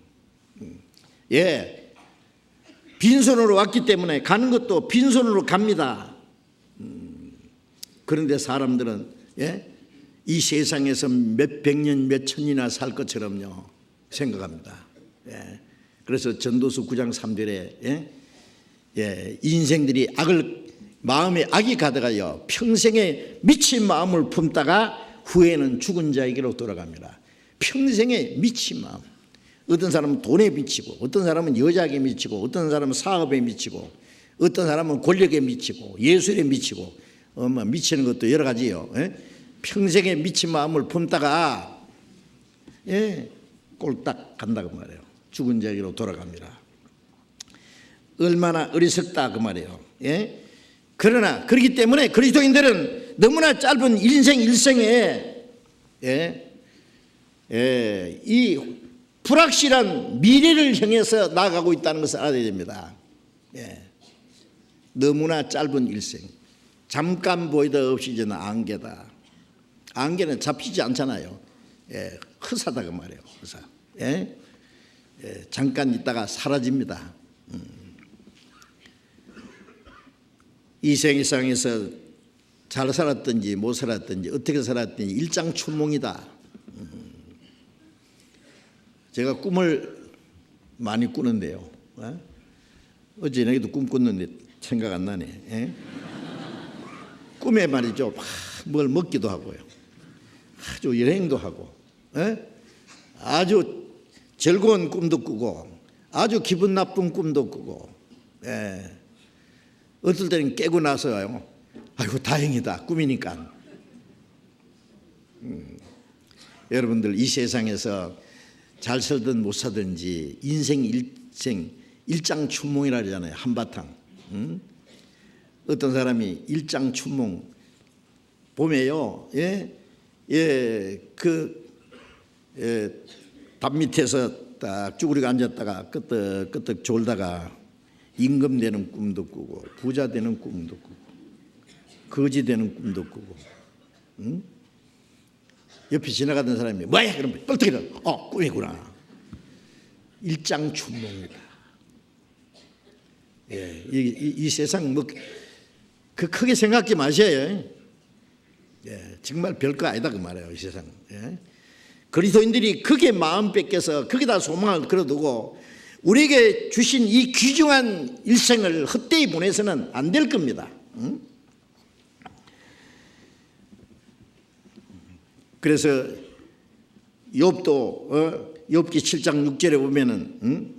빈손으로 왔기 때문에 가는 것도 빈손으로 갑니다. 그런데 사람들은 이 세상에서 몇백 년 몇천 년이나 살 것처럼요 생각합니다. 그래서 전도서 9장 3절에 인생들이 마음에 악이 가득하여 평생에 미친 마음을 품다가 후에는 죽은 자에게로 돌아갑니다. 평생에 미친 마음. 어떤 사람은 돈에 미치고 어떤 사람은 여자에게 미치고 어떤 사람은 사업에 미치고 어떤 사람은 권력에 미치고 예술에 미치고 미치는 것도 여러 가지요. 평생에 미친 마음을 품다가 꼴딱 간다고 말해요. 죽은 자에게로 돌아갑니다. 얼마나 어리석다 그 말이에요. 그러나 그렇기 때문에 그리스도인들은 너무나 짧은 인생 일생에 이 불확실한 미래를 향해서 나아가고 있다는 것을 알아야 됩니다. 너무나 짧은 일생. 잠깐 보이다 없이지는 안개다. 안개는 잡히지 않잖아요. 허사다 그 말이에요. 허사. 잠깐 있다가 사라집니다. 이 세상에서 잘 살았든지 못 살았든지 어떻게 살았든지 일장춘몽이다. 제가 꿈을 많이 꾸는데요. 어제 저녁에도 꿈 꿨는데 생각 안 나네. 꿈에 말이죠. 뭘 먹기도 하고요. 아주 여행도 하고, 아주 즐거운 꿈도 꾸고, 아주 기분 나쁜 꿈도 꾸고, 어떨 때는 깨고 나서요. 아이고 다행이다 꿈이니까. 여러분들 이 세상에서 잘 살든 못 살든지 인생 일장춘몽이라 그러잖아요. 한바탕. 어떤 사람이 일장춘몽 봄에요. 담 밑에서 딱 쭈그리고 앉았다가 끄떡끄떡 졸다가 임금 되는 꿈도 꾸고 부자 되는 꿈도 꾸고 거지 되는 꿈도 꾸고 옆에 지나가던 사람이 뭐야? 그러면 뻘떡 일어나. 꿈이구나. 일장춘몽이다. 이 세상 그 크게 생각하지 마셔요. 정말 별거 아니다 그 말이에요. 이 세상. 그리스도인들이 크게 마음 뺏겨서 거기다 소망을 걸어두고 우리에게 주신 이 귀중한 일생을 헛되이 보내서는 안 될 겁니다. 그래서 욥도 욥기 7장 6절에 보면은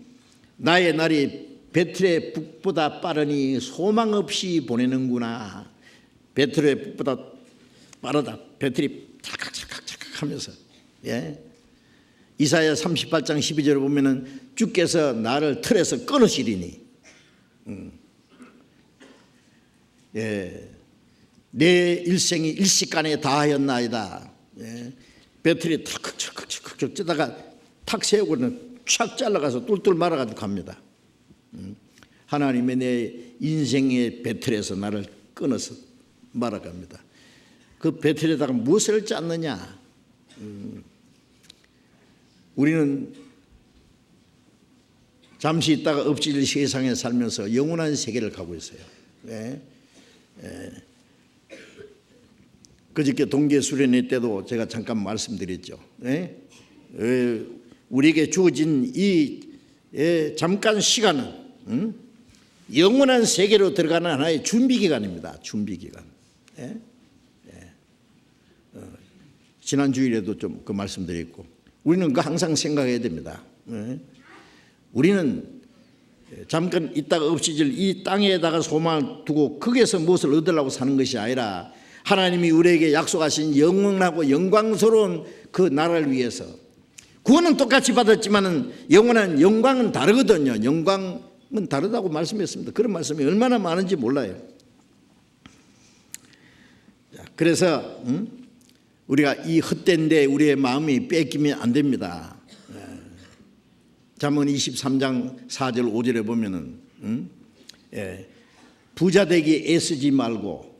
나의 날이 베틀의 북보다 빠르니 소망 없이 보내는구나. 베틀의 북보다 빠르다. 베틀이 찰칵찰칵찰칵 하면서. 예. 이사야 38장 12절에 보면은 주께서 나를 틀에서 끊으시리니 예. 내 일생이 일시간에 다하였나이다. 예. 배틀이 탁탁탁탁 쩌다가 탁 세우고는 촥 잘라가서 뚫뚫 말아가지고 갑니다. 하나님의 내 인생의 배틀에서 나를 끊어서 말아갑니다. 그 배틀에다가 무엇을 짰느냐? 우리는 잠시 있다가 없어질 세상에 살면서 영원한 세계를 가고 있어요. 예. 예. 그저께 동계 수련회 때도 제가 잠깐 말씀드렸죠. 예? 우리에게 주어진 이 잠깐 시간은 영원한 세계로 들어가는 하나의 준비 기간입니다. 준비 기간. 예? 예. 지난 주일에도 좀 그 말씀드렸고, 우리는 그 항상 생각해야 됩니다. 예? 우리는 잠깐 있다가 없어질 이 땅에다가 소망을 두고 거기에서 무엇을 얻으려고 사는 것이 아니라 하나님이 우리에게 약속하신 영원하고 영광스러운 그 나라를 위해서, 구원은 똑같이 받았지만 영원한 영광은 다르거든요. 영광은 다르다고 말씀했습니다. 그런 말씀이 얼마나 많은지 몰라요. 그래서 우리가 이 헛된 데 우리의 마음이 뺏기면 안 됩니다. 잠언 23장 4절 5절에 보면은 부자 되기 애쓰지 말고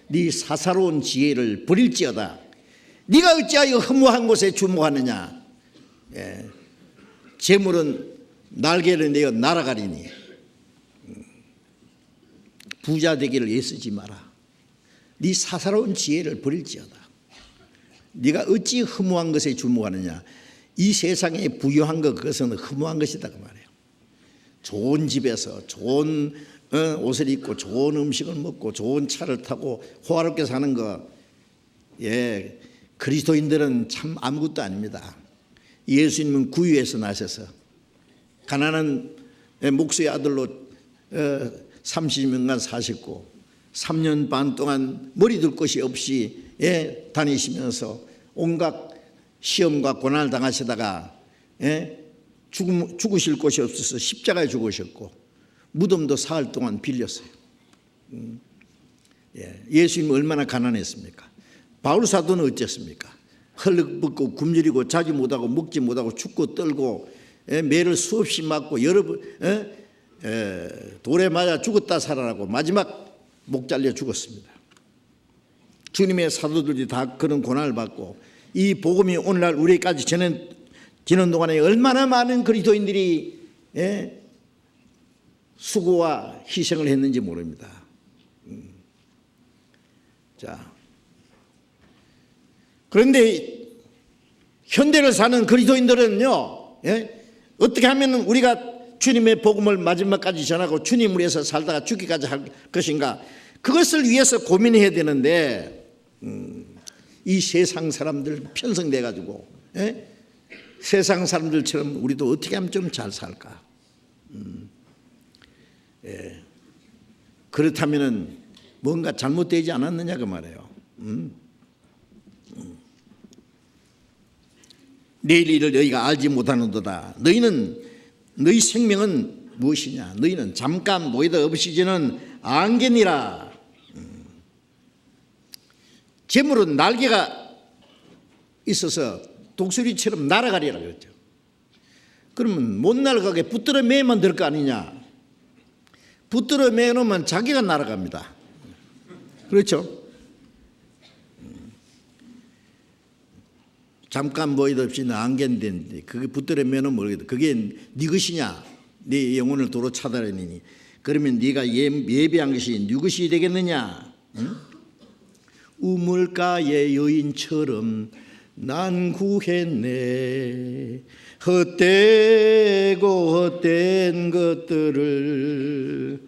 네 사사로운 지혜를 버릴지어다. 네가 어찌하여 허무한 곳에 주목하느냐. 재물은 날개를 내어 날아가리니. 부자 되기를 애쓰지 마라. 네 사사로운 지혜를 버릴지어다. 네가 어찌 허무한 것에 주목하느냐. 이 세상에 부유한 것, 그것은 허무한 것이다 그 말이에요. 좋은 집에서 좋은 옷을 입고 좋은 음식을 먹고 좋은 차를 타고 호화롭게 사는 거, 예, 그리스도인들은 참 아무것도 아닙니다. 예수님은 구유에서 나셔서 가난한 목수의 아들로 30년간 사셨고 3년 반 동안 머리 둘 것이 없이 다니시면서 온갖 시험과 고난을 당하시다가 죽으실 곳이 없어서 십자가에 죽으셨고 무덤도 사흘 동안 빌렸어요. 예수님은 얼마나 가난했습니까? 바울 사도는 어땠습니까? 헐벗고 굶주리고 자지 못하고 먹지 못하고 춥고 떨고 매를 수없이 맞고 여러 번 돌에 맞아 죽었다 살아나고 마지막 목 잘려 죽었습니다. 주님의 사도들이 다 그런 고난을 받고 이 복음이 오늘날 우리까지 지는 동안에 얼마나 많은 그리스도인들이 수고와 희생을 했는지 모릅니다. 자, 그런데 현대를 사는 그리스도인들은요, 어떻게 하면 우리가 주님의 복음을 마지막까지 전하고 주님을 위해서 살다가 죽기까지 할 것인가, 그것을 위해서 고민해야 되는데 이 세상 사람들 편성돼 가지고 세상 사람들처럼 우리도 어떻게 하면 좀 잘 살까? 그렇다면은 뭔가 잘못되지 않았느냐 그 말이에요. 내일 일을 너희가 알지 못하는도다. 너희 생명은 무엇이냐? 너희는 잠깐 모이다 없이지는 안개니라. 재물은 날개가 있어서 독수리처럼 날아가리라 그랬죠. 그러면 못 날아가게 붙들어 매면 될 거 아니냐? 붙들어 매놓으면 자기가 날아갑니다. 그렇죠? 잠깐 모이다 없이는 안개인데 그게 붙들어 매놓으면 모르겠다. 그게 네 것이냐? 네 영혼을 도로 차단하니 그러면 네가 예배한 것이 네 것이 되겠느냐? 응? 우물가의 여인처럼 난 구했네. 헛되고 헛된 것들을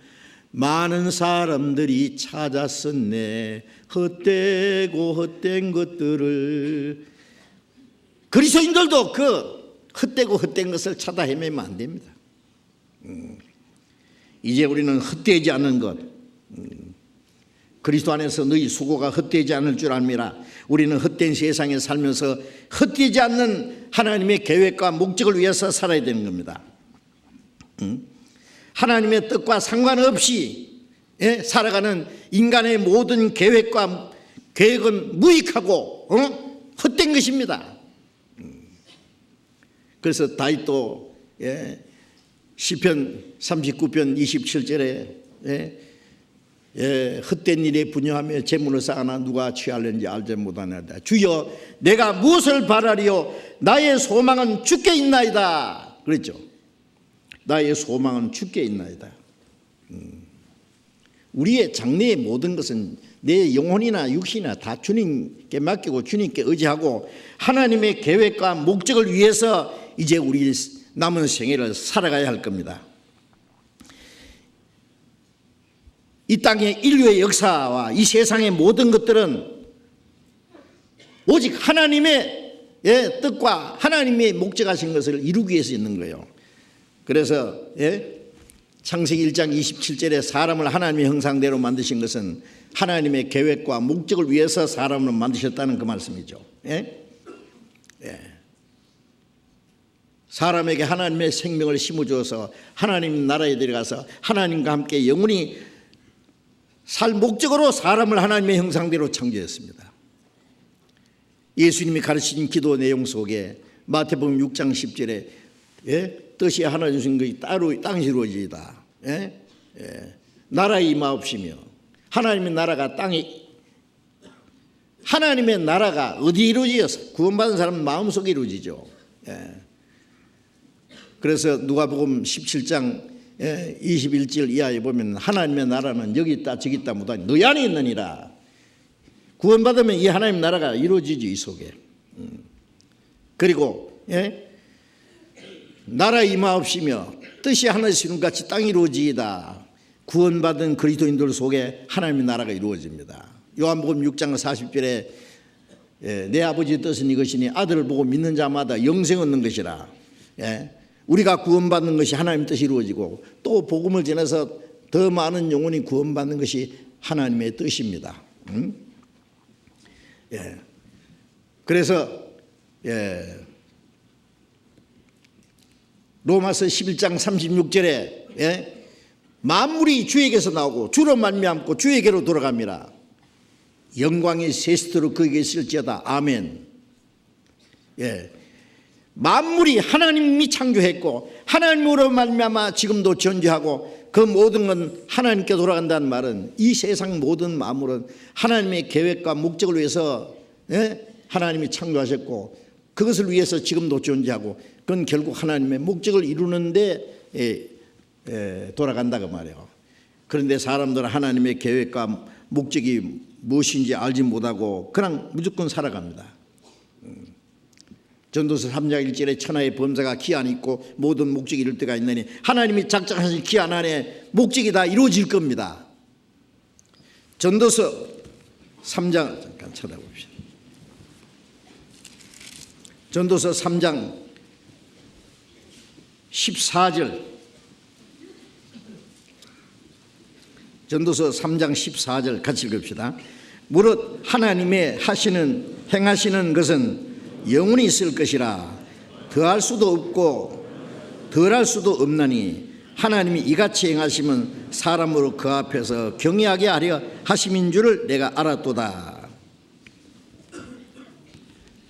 많은 사람들이 찾았었네. 헛되고 헛된 것들을. 그리스도인들도 그 헛되고 헛된 것을 찾아 헤매면 안 됩니다. 이제 우리는 헛되지 않은 것, 그리스도 안에서 너희 수고가 헛되지 않을 줄 압니다. 우리는 헛된 세상에 살면서 헛되지 않는 하나님의 계획과 목적을 위해서 살아야 되는 겁니다. 하나님의 뜻과 상관없이 살아가는 인간의 모든 계획은 무익하고 헛된 것입니다. 그래서 다윗도 시편 39편 27절에 헛된 일에 분유하며 재물을 쌓아나 누가 취하려는지 알지 못하나이다. 주여 내가 무엇을 바라리요? 나의 소망은 주께 있나이다. 그랬죠. 나의 소망은 주께 있나이다. 우리의 장래의 모든 것은 내 영혼이나 육신이나 다 주님께 맡기고 주님께 의지하고 하나님의 계획과 목적을 위해서 이제 우리 남은 생애를 살아가야 할 겁니다. 이 땅의 인류의 역사와 이 세상의 모든 것들은 오직 하나님의 뜻과 하나님의 목적하신 것을 이루기 위해서 있는 거예요. 그래서 창세기 1장 27절에 사람을 하나님의 형상대로 만드신 것은 하나님의 계획과 목적을 위해서 사람을 만드셨다는 그 말씀이죠. 사람에게 하나님의 생명을 심어주어서 하나님 나라에 들어가서 하나님과 함께 영원히 살 목적으로 사람을 하나님의 형상대로 창조했습니다. 예수님이 가르치신 기도 내용 속에 마태복음 6장 10절에 뜻이 하나 주신 것이 따로 땅이 이루어지이다. 나라의 임하옵시며 하나님의 나라가 하나님의 나라가 어디 이루어지어서 구원받은 사람은 마음속에 이루어지죠. 그래서 누가복음 17장 21절 이하에 보면 하나님의 나라는 여기 있다 저기 있다 못하니 너희 안에 있느니라. 구원받으면 이 하나님 나라가 이루어지죠. 이 속에. 그리고 나라 임하옵시며 뜻이 하나씩 이룬 같이 땅이 이루어지이다. 구원받은 그리스도인들 속에 하나님의 나라가 이루어집니다. 요한복음 6장 40절에 내 아버지의 뜻은 이것이니 아들을 보고 믿는 자마다 영생 얻는 것이라. 우리가 구원받는 것이 하나님 뜻이 이루어지고 또 복음을 전해서 더 많은 영혼이 구원받는 것이 하나님의 뜻입니다. 그래서 로마서 11장 36절에 만물이 주에게서 나오고 주로 말미암고 주에게로 돌아갑니다. 영광이 세스토록 그에게 있을지어다. 아멘. 만물이 하나님이 창조했고 하나님으로 말미암아 지금도 존재하고 그 모든 건 하나님께 돌아간다는 말은 이 세상 모든 만물은 하나님의 계획과 목적을 위해서 하나님이 창조하셨고 그것을 위해서 지금도 존재하고 그건 결국 하나님의 목적을 이루는데 돌아간다고 말해요. 그런데 사람들은 하나님의 계획과 목적이 무엇인지 알지 못하고 그냥 무조건 살아갑니다. 전도서 3장 1절에 천하의 범사가 기한 있고 모든 목적이 이룰 때가 있느니 하나님이 작정하신 기한 안에 목적이 다 이루어질 겁니다. 전도서 3장 잠깐 찾아봅시다. 전도서 3장 14절 전도서 3장 14절 같이 읽읍시다. 무릇 하나님의 행하시는 것은 영원히 있을 것이라 더할 수도 없고 덜할 수도 없나니 하나님이 이같이 행하시면 사람으로 그 앞에서 경외하게 하려 하심인 줄을 내가 알았도다.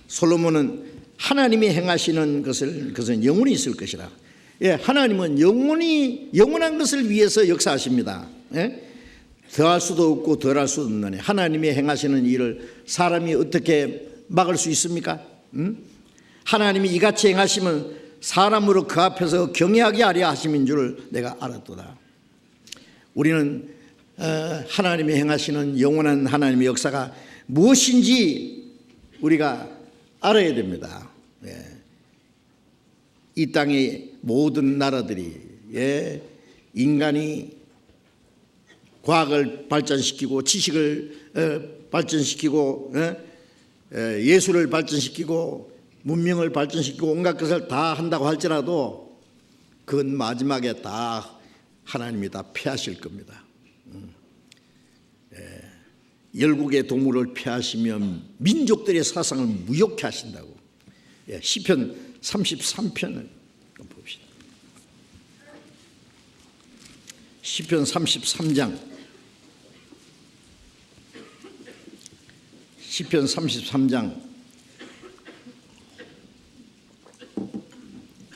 솔로몬은 하나님이 행하시는 그것은 영원히 있을 것이라. 하나님은 영원한 것을 위해서 역사하십니다. 더할 수도 없고 덜할 수도 없나니 하나님이 행하시는 일을 사람이 어떻게 막을 수 있습니까? 하나님이 이같이 행하시면 사람으로 그 앞에서 경외하게 하려 하심인 줄을 내가 알았도다. 우리는 하나님이 행하시는 영원한 하나님의 역사가 무엇인지 우리가 알아야 됩니다. 이 땅의 모든 나라들이 인간이 과학을 발전시키고 지식을 발전시키고 예술을 발전시키고 문명을 발전시키고 온갖 것을 다 한다고 할지라도 그건 마지막에 다 하나님이 다 패하실 겁니다. 열국의 도물을 패하시면 민족들의 사상을 무효케 하신다고. 시편 33편을 봅시다. 시편 33장. 시편 33장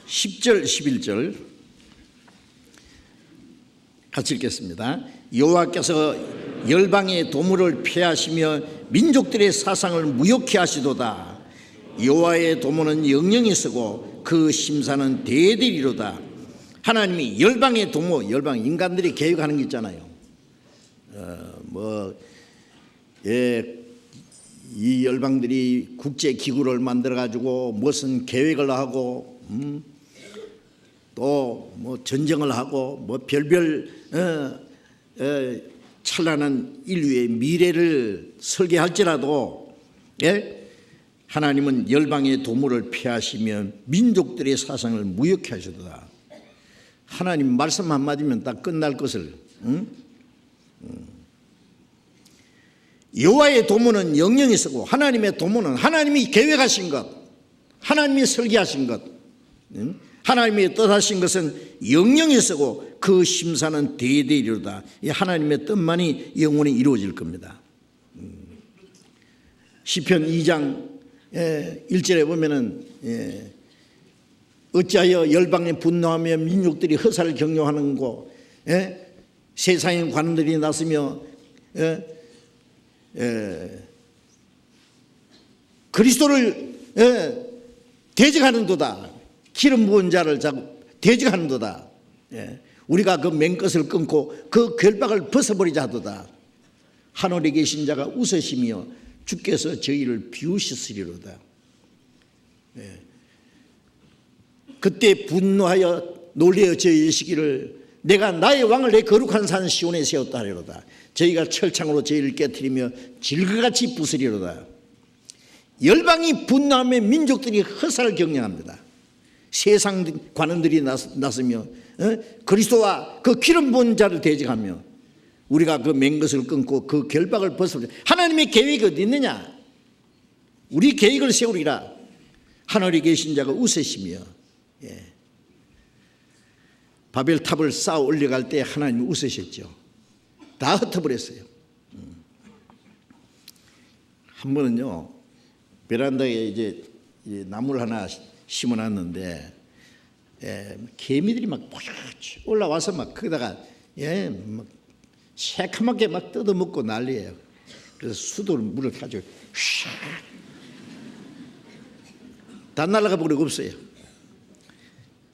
10절 11절 같이 읽겠습니다. 여호와께서 열방의 도물을 폐하시며 민족들의 사상을 무효케 하시도다. 여호와의 도모는 영영이 서고 그 심사는 대대리로다. 하나님이 열방의 도모, 열방 인간들이 계획하는 게 있잖아요. 이 열방들이 국제 기구를 만들어 가지고 무슨 계획을 하고 또 뭐 전쟁을 하고 뭐 별별 찬란한 인류의 미래를 설계할지라도 하나님은 열방의 도물을 폐하시며 민족들의 사상을 무효케 하시도다. 하나님 말씀 한마디면 다 끝날 것을. 여호와의 도모는 영영이 서고 하나님의 도모는 하나님이 계획하신 것, 하나님이 설계하신 것, 하나님이 뜻하신 것은 영영이 서고 그 심사는 대대이로다. 하나님의 뜻만이 영원히 이루어질 겁니다. 시편 2장 1절에 보면은 어찌하여 열방에 분노하며 민족들이 허사를 경영하는 거, 세상의 관원들이 나서며 그리스도를 대적하는도다. 기름 부은 자를 대적하는도다. 우리가 그 맨것을 끊고 그 결박을 벗어버리자 하도다. 하늘에 계신 자가 웃으시며 주께서 저희를 비우셨으리로다. 그때 분노하여 놀래어 저희시기를 내가 나의 왕을 내 거룩한 산 시온에 세웠다 하리로다. 저희가 철창으로 저희를 깨트리며 질그같이 부수리로다. 열방이 분노하며 민족들이 허사를 경영합니다. 세상 관원들이 나서며 그리스도와 그 기름 부은 자를 대적하며 우리가 그 맹것을 끊고 그 결박을 벗어버려. 하나님의 계획이 어디 있느냐? 우리 계획을 세우리라. 하늘에 계신 자가 웃으시며 바벨탑을 쌓아 올려갈 때 하나님이 웃으셨죠. 다 흩어버렸어요. 한 번은요, 베란다에 이제 나무를 하나 심어놨는데 개미들이 막 올라와서 막 거기다가 막 새카맣게 막 뜯어먹고 난리예요. 그래서 수도를 물을 가지고 다 날아가 버리고 없어요.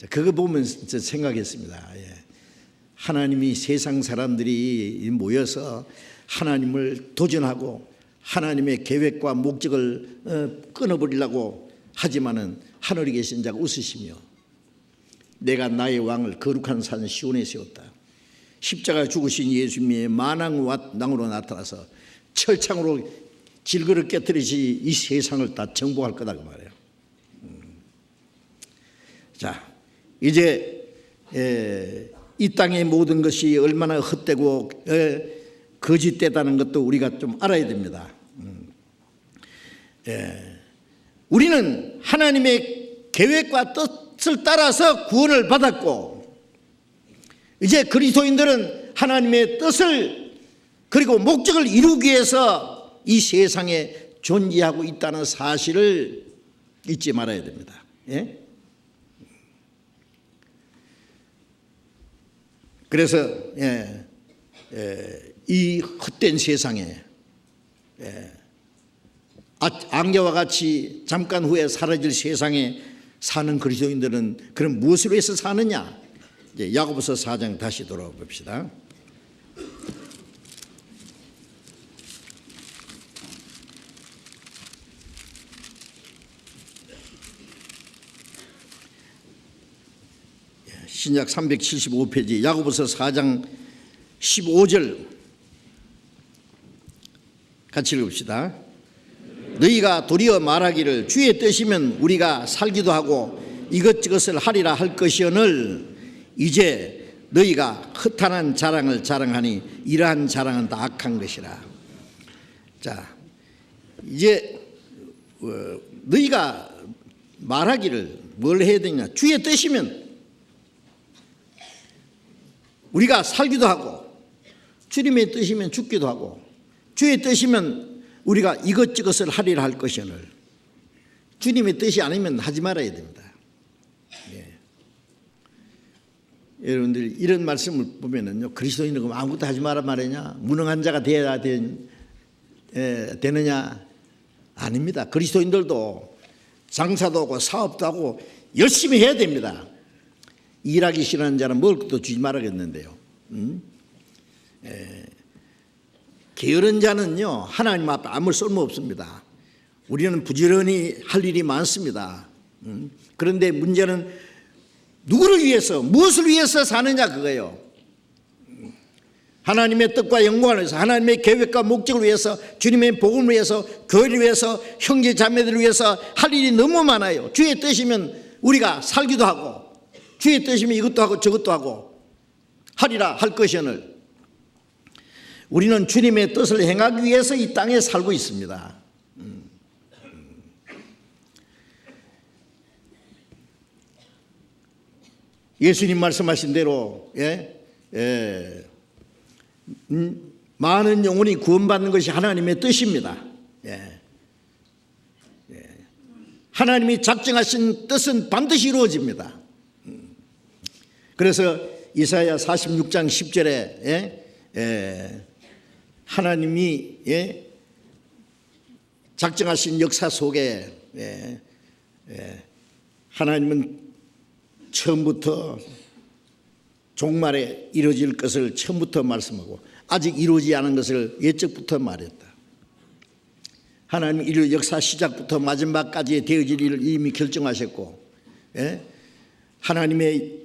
그거 보면 진짜 생각했습니다. 하나님이 세상 사람들이 모여서 하나님을 도전하고 하나님의 계획과 목적을 끊어버리려고 하지만은 하늘에 계신 자가 웃으시며 내가 나의 왕을 거룩한 산 시온에 세웠다. 십자가 죽으신 예수님의 만왕왕으로 나타나서 철창으로 질그릇 깨뜨리시 이 세상을 다 정복할 거다 그 말이에요. 자, 이제 이 땅의 모든 것이 얼마나 헛되고 거짓되다는 것도 우리가 좀 알아야 됩니다. 우리는 하나님의 계획과 뜻을 따라서 구원을 받았고 이제 그리스도인들은 하나님의 뜻을 그리고 목적을 이루기 위해서 이 세상에 존재하고 있다는 사실을 잊지 말아야 됩니다. 그래서 이 헛된 세상에 악녀와 같이 잠깐 후에 사라질 세상에 사는 그리스도인들은 그럼 무엇으로 해서 사느냐? 이제 야고보서 4장 다시 돌아와 봅시다. 신약 375페이지 야고보서 4장 15절 같이 읽읍시다. 너희가 도리어 말하기를 주의 뜻이면 우리가 살기도 하고 이것저것을 하리라 할 것이오늘 이제 너희가 허탄한 자랑을 자랑하니 이러한 자랑은 다 악한 것이라. 자, 이제 너희가 말하기를 뭘 해야 되냐? 주의 뜻이면 우리가 살기도 하고 주님의 뜻이면 죽기도 하고 주의 뜻이면 우리가 이것저것을 하리라 할 것이오늘 주님의 뜻이 아니면 하지 말아야 됩니다. 예. 여러분들 이런 말씀을 보면은요, 그리스도인은 그럼 아무것도 하지 마라 말이냐? 무능한 자가 되어야 되느냐? 아닙니다. 그리스도인들도 장사도 하고 사업도 하고 열심히 해야 됩니다. 일하기 싫어하는 자는 먹을 것도 주지 말아야겠는데요. 게으른 자는요 하나님 앞에 아무 쓸모 없습니다. 우리는 부지런히 할 일이 많습니다. 그런데 문제는 누구를 위해서 무엇을 위해서 사느냐 그거예요. 하나님의 뜻과 영광을 위해서 하나님의 계획과 목적을 위해서 주님의 복음을 위해서 교회를 위해서 형제 자매들을 위해서 할 일이 너무 많아요. 주의 뜻이면 우리가 살기도 하고 주의 뜻이면 이것도 하고 저것도 하고 하리라 할 것이오늘 우리는 주님의 뜻을 행하기 위해서 이 땅에 살고 있습니다. 예수님 말씀하신 대로 많은 영혼이 구원받는 것이 하나님의 뜻입니다. 하나님이 작정하신 뜻은 반드시 이루어집니다. 그래서 이사야 46장 10절에 하나님이 작정하신 역사 속에 하나님은 처음부터 종말에 이루어질 것을 처음부터 말씀하고 아직 이루어지지 않은 것을 예적부터 말했다. 하나님 인류 역사 시작부터 마지막까지 되어질 일을 이미 결정하셨고 하나님의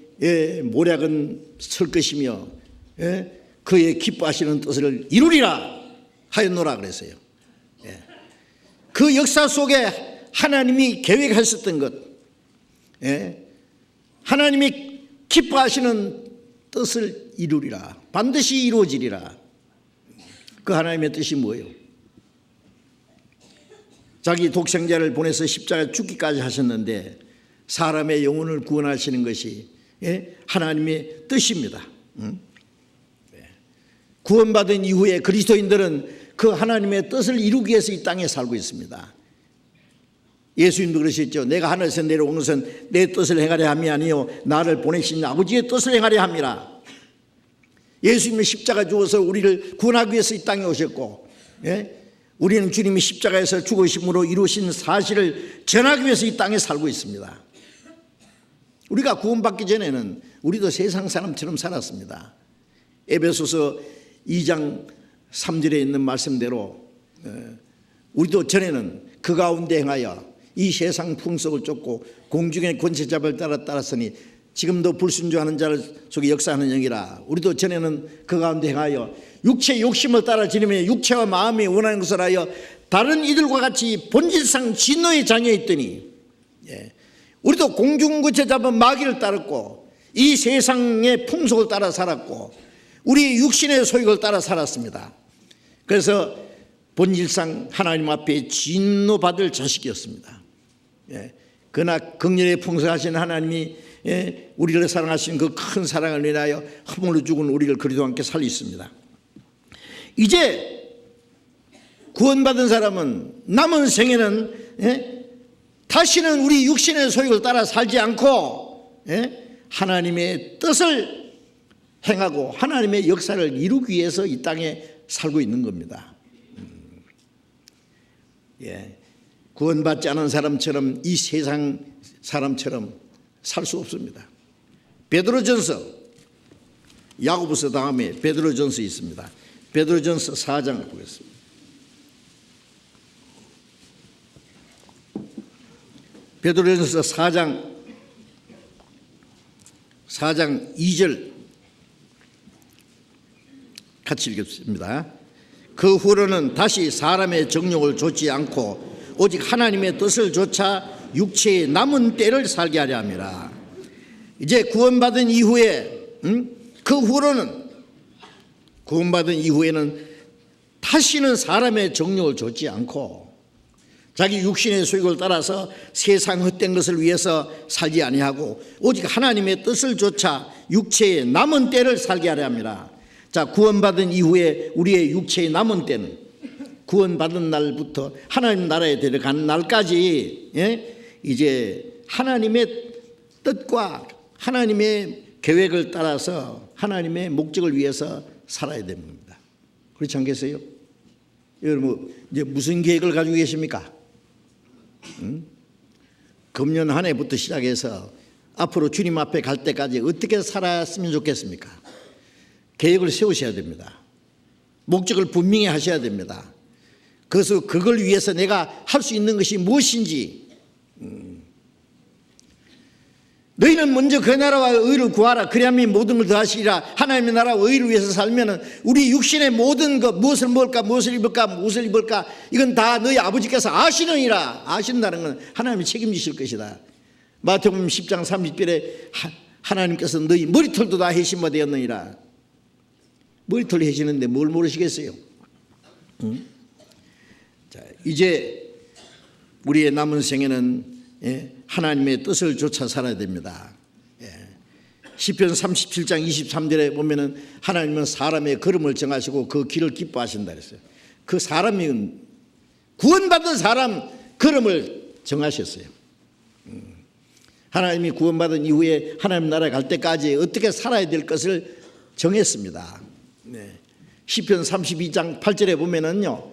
모략은 설 것이며 그의 기뻐하시는 뜻을 이루리라 하였노라 그랬어요. 그 역사 속에 하나님이 계획하셨던 것 하나님이 기뻐하시는 뜻을 이루리라 반드시 이루어지리라. 그 하나님의 뜻이 뭐예요? 자기 독생자를 보내서 십자가에 죽기까지 하셨는데 사람의 영혼을 구원하시는 것이 하나님의 뜻입니다. 구원받은 이후에 그리스도인들은 그 하나님의 뜻을 이루기 위해서 이 땅에 살고 있습니다. 예수님도 그러셨죠. 내가 하늘에서 내려온 것은 내 뜻을 행하려 함이 아니요 나를 보내신 아버지의 뜻을 행하려 함이라. 예수님은 십자가 죽어서 우리를 구원하기 위해서 이 땅에 오셨고 우리는 주님이 십자가에서 죽으심으로 이루신 사실을 전하기 위해서 이 땅에 살고 있습니다. 우리가 구원받기 전에는 우리도 세상 사람처럼 살았습니다. 에베소서 2장 3절에 있는 말씀대로 우리도 전에는 그 가운데 행하여 이 세상 풍속을 쫓고 공중의 권세잡을 따랐으니 지금도 불순종하는 자를 속에 역사하는 영이라. 우리도 전에는 그 가운데 행하여 육체의 욕심을 따라 지니며 육체와 마음이 원하는 것을 하여 다른 이들과 같이 본질상 진노의 자녀였더니 우리도 공중권세 잡은 마귀를 따랐고 이 세상의 풍속을 따라 살았고 우리 육신의 소욕을 따라 살았습니다. 그래서 본질상 하나님 앞에 진노받을 자식이었습니다. 그러나 긍휼에 풍성하신 하나님이 우리를 사랑하신 그 큰 사랑을 인하여 허물로 죽은 우리를 그리스도와 함께 살리셨습니다. 이제 구원받은 사람은 남은 생에는 다시는 우리 육신의 소욕을 따라 살지 않고 하나님의 뜻을 행하고 하나님의 역사를 이루기 위해서 이 땅에 살고 있는 겁니다. 구원받지 않은 사람처럼 이 세상 사람처럼 살 수 없습니다. 베드로전서 야고보서 다음에 베드로전서 있습니다. 베드로전서 4장을 보겠습니다. 4장 2절 같이 읽겠습니다. 그 후로는 다시 사람의 정욕을 좇지 않고 오직 하나님의 뜻을 좇아 육체의 남은 때를 살게 하려 함이라. 이제 구원받은 이후에 그 후로는 구원받은 이후에는 다시는 사람의 정욕을 좇지 않고 자기 육신의 소욕을 따라서 세상 헛된 것을 위해서 살지 아니하고 오직 하나님의 뜻을 좇아 육체의 남은 때를 살게 하려 함이라. 자, 구원받은 이후에 우리의 육체의 남은 때는 구원받은 날부터 하나님 나라에 들어가는 날까지 이제 하나님의 뜻과 하나님의 계획을 따라서 하나님의 목적을 위해서 살아야 됩니다. 그렇지 않겠어요? 여러분 이제 무슨 계획을 가지고 계십니까? 금년 한 해부터 시작해서 앞으로 주님 앞에 갈 때까지 어떻게 살았으면 좋겠습니까? 계획을 세우셔야 됩니다. 목적을 분명히 하셔야 됩니다. 그래서 그걸 위해서 내가 할 수 있는 것이 무엇인지 너희는 먼저 그 나라와 의를 구하라 그리하면 모든 걸 더하시리라. 하나님의 나라와 의를 위해서 살면 우리 육신의 모든 것 무엇을 먹을까 무엇을 입을까 이건 다 너희 아버지께서 아시느니라. 아신다는 건 하나님이 책임지실 것이다. 마태복음 10장 30절에 하나님께서 너희 머리털도 다 해심바 되었느니라. 머리털 해시는데 뭘 모르시겠어요? 자, 이제 우리의 남은 생에는 하나님의 뜻을 좇아 살아야 됩니다. 시편 37장 23절에 보면은 하나님은 사람의 걸음을 정하시고 그 길을 기뻐하신다 그랬어요. 그 사람이 구원받은 사람 걸음을 정하셨어요. 하나님이 구원받은 이후에 하나님 나라에 갈 때까지 어떻게 살아야 될 것을 정했습니다. 시편 32장 8절에 보면은요,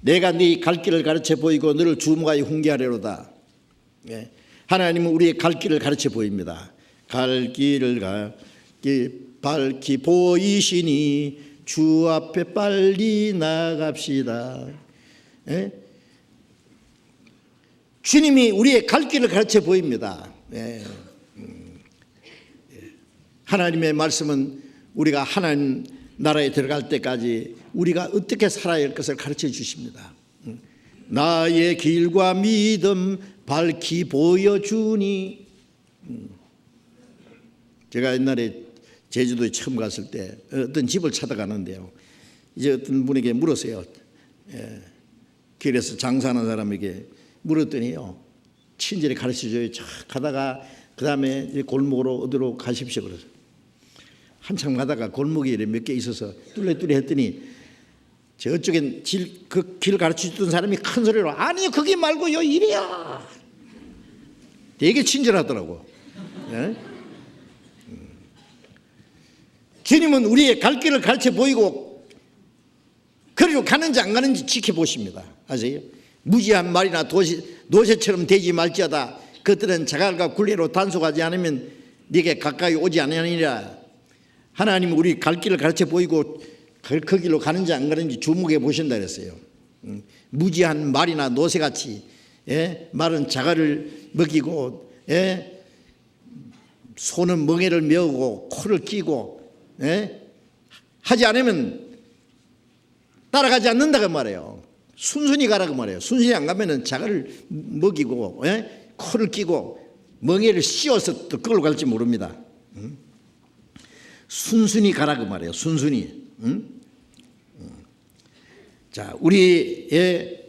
내가 네 갈 길을 가르쳐 보이고 너를 주무가에 훈계하려로다. 하나님은 우리의 갈 길을 가르쳐 보입니다. 갈 길을 밝히 보이시니 주 앞에 빨리 나갑시다. 주님이 우리의 갈 길을 가르쳐 보입니다. 하나님의 말씀은 우리가 하나님 나라에 들어갈 때까지 우리가 어떻게 살아야 할 것을 가르쳐 주십니다. 나의 길과 믿음 밝히 보여주니. 제가 옛날에 제주도에 처음 갔을 때 어떤 집을 찾아가는데요, 이제 어떤 분에게 물었어요. 길에서 장사하는 사람에게 물었더니요, 친절히 가르쳐줘요. 쫙 가다가 그 다음에 골목으로 어디로 가십시오 그래서 한참 가다가 골목이 몇 개 있어서 뚫레뚫레 했더니 저쪽엔 그 길 가르쳐주던 사람이 큰 소리로 아니 거기 말고요 이래야. 되게 친절하더라고. 주님은 우리의 갈 길을 가르쳐 보이고 그리고 가는지 안 가는지 지켜보십니다. 아세요? 무지한 말이나 노새처럼 되지 말지어다. 그들은 자갈과 굴레로 단속하지 않으면 네게 가까이 오지 않으리라. 하나님은 우리 갈 길을 가르쳐 보이고 그 길로 가는지 안 가는지 주목해 보신다 그랬어요. 무지한 말이나 노새같이 말은 자갈을 먹이고 손은 멍에를 메우고 코를 끼고 하지 않으면 따라가지 않는다고 말해요. 순순히 가라고 말해요. 순순히 안 가면은 자갈을 먹이고 코를 끼고 멍에를 씌워서 또 그걸로 갈지 모릅니다. 순순히 가라고 말해요. 순순히. 자, 우리의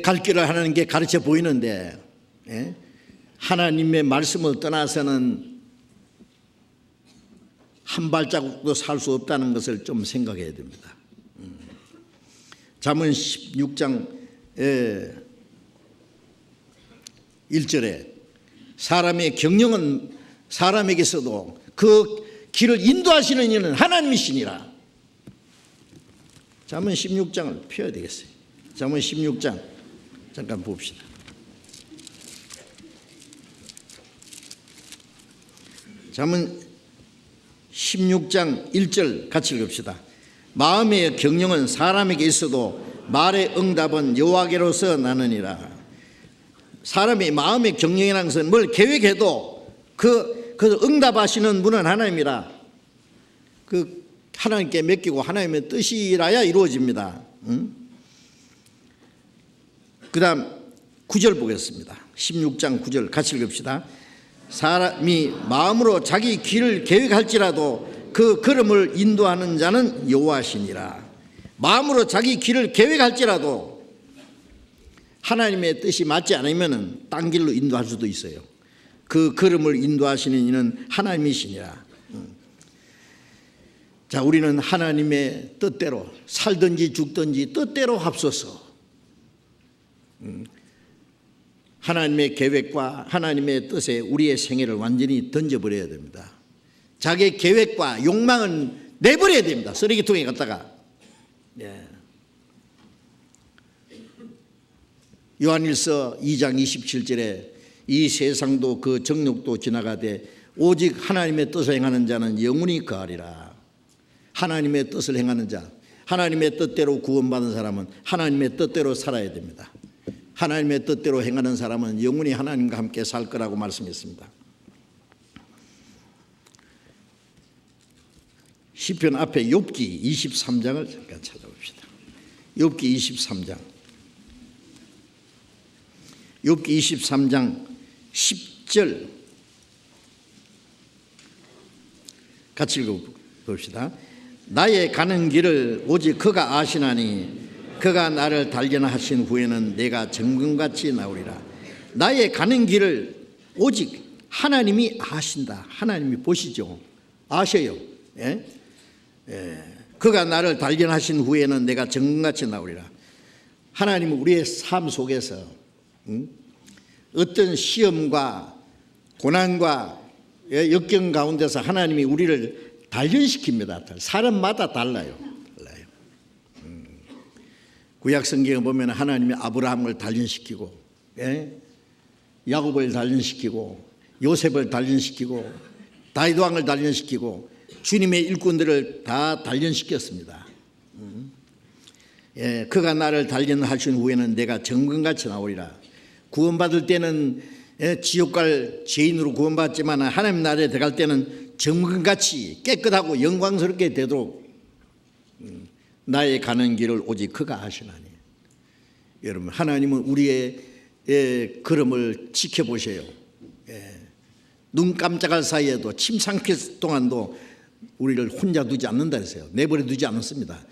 갈 길을 하는 게 가르쳐 보이는데 하나님의 말씀을 떠나서는 한 발자국도 살 수 없다는 것을 좀 생각해야 됩니다. 잠언 16장 1절에 사람의 경영은 사람에게서도 그 길을 인도하시는 이는 하나님이시니라. 잠언 16장을 펴야 되겠어요. 잠언 16장 잠깐 봅시다. 잠언 16장 1절 같이 읽읍시다. 마음의 경영은 사람에게 있어도 말의 응답은 여호와께로서 나느니라. 사람이 마음의 경영이라는 것은 뭘 계획해도 그 그래서 응답하시는 분은 하나님이라. 그 하나님께 맡기고 하나님의 뜻이라야 이루어집니다. 그 다음 9절 보겠습니다. 16장 9절 같이 읽읍시다. 사람이 마음으로 자기 길을 계획할지라도 그 걸음을 인도하는 자는 여호와시니라. 마음으로 자기 길을 계획할지라도 하나님의 뜻이 맞지 않으면 딴 길로 인도할 수도 있어요. 그 걸음을 인도하시는 이는 하나님이시니라. 자, 우리는 하나님의 뜻대로 살든지 죽든지 뜻대로 합소서. 하나님의 계획과 하나님의 뜻에 우리의 생애를 완전히 던져버려야 됩니다. 자기의 계획과 욕망은 내버려야 됩니다. 쓰레기통에 갖다가. 요한일서 2장 27절에 이 세상도 그 정욕도 지나가되 오직 하나님의 뜻을 행하는 자는 영원히 거하리라. 하나님의 뜻을 행하는 자, 하나님의 뜻대로 구원받은 사람은 하나님의 뜻대로 살아야 됩니다. 하나님의 뜻대로 행하는 사람은 영원히 하나님과 함께 살 거라고 말씀했습니다. 시편 앞에 욥기 23장을 잠깐 찾아봅시다. 욥기 23장. 욥기 23장 10절 같이 읽어봅시다. 나의 가는 길을 오직 그가 아시나니 그가 나를 단련하신 후에는 내가 정금같이 나오리라. 나의 가는 길을 오직 하나님이 아신다. 하나님이 보시죠. 아셔요. 그가 나를 단련하신 후에는 내가 정금같이 나오리라. 하나님은 우리의 삶 속에서 어떤 시험과 고난과 역경 가운데서 하나님이 우리를 단련시킵니다. 사람마다 달라요. 구약 성경에 보면 하나님이 아브라함을 단련시키고, 야곱을 단련시키고, 요셉을 단련시키고, 다윗 왕을 단련시키고, 주님의 일꾼들을 다 단련시켰습니다. 그가 나를 단련하신 후에는 내가 정금같이 나오리라. 구원받을 때는 지옥 갈 죄인으로 구원받지만 하나님 나라에 들어갈 때는 정금같이 깨끗하고 영광스럽게 되도록 나의 가는 길을 오직 그가 아시나니. 여러분, 하나님은 우리의 걸음을 지켜보셔요. 눈 깜짝할 사이에도 침상킬 동안도 우리를 혼자 두지 않는다 했어요. 내버려 두지 않습니다.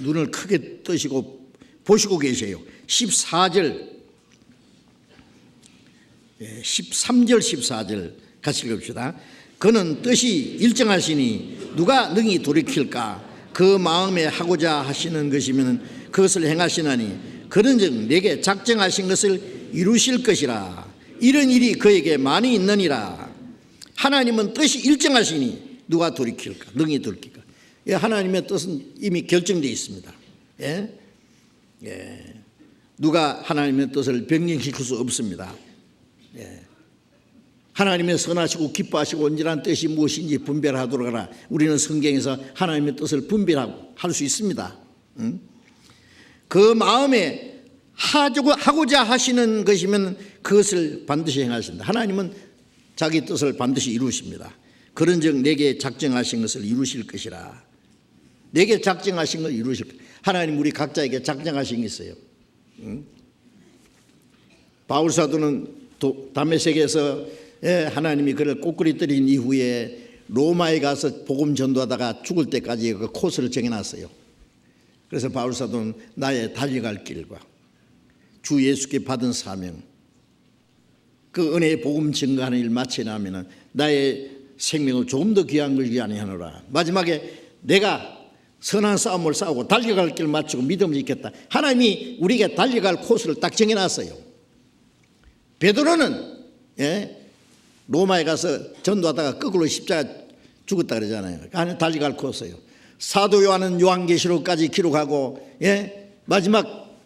눈을 크게 뜨시고 보시고 계세요. 14절 13절 14절 같이 읽읍시다. 그는 뜻이 일정하시니 누가 능히 돌이킬까? 그 마음에 하고자 하시는 것이면 그것을 행하시나니 그런즉 내게 작정하신 것을 이루실 것이라. 이런 일이 그에게 많이 있느니라. 하나님은 뜻이 일정하시니 누가 돌이킬까? 능히 돌이킬까? 하나님의 뜻은 이미 결정되어 있습니다. 누가 하나님의 뜻을 변경시킬 수 없습니다. 하나님의 선하시고 기뻐하시고 온전한 뜻이 무엇인지 분별하도록 하라. 우리는 성경에서 하나님의 뜻을 분별할 수 있습니다. 그 마음에 하고자 하시는 것이면 그것을 반드시 행하신다. 하나님은 자기 뜻을 반드시 이루십니다. 그런즉 내게 작정하신 것을 이루실 것이라. 내게 작정하신 것을 이루실 것이라. 하나님 우리 각자에게 작정하신 게 있어요. 바울 사도는 다메섹에서 하나님이 그를 꼬꾸리 때린 이후에 로마에 가서 복음 전도하다가 죽을 때까지 그 코스를 정해놨어요. 그래서 바울 사도는 나의 달려갈 길과 주 예수께 받은 사명, 그 은혜의 복음 증거하는 일 마치나면 나의 생명을 조금 더 귀한 것이 아니하노라. 마지막에 내가 선한 싸움을 싸우고 달려갈 길 마치고 믿음을 지켰다. 하나님이 우리에게 달려갈 코스를 딱 정해놨어요. 베드로는 로마에 가서 전도하다가 거꾸로 십자가 죽었다 그러잖아요. 하나님 달려갈 코스예요. 사도 요한은 요한계시록까지 기록하고 마지막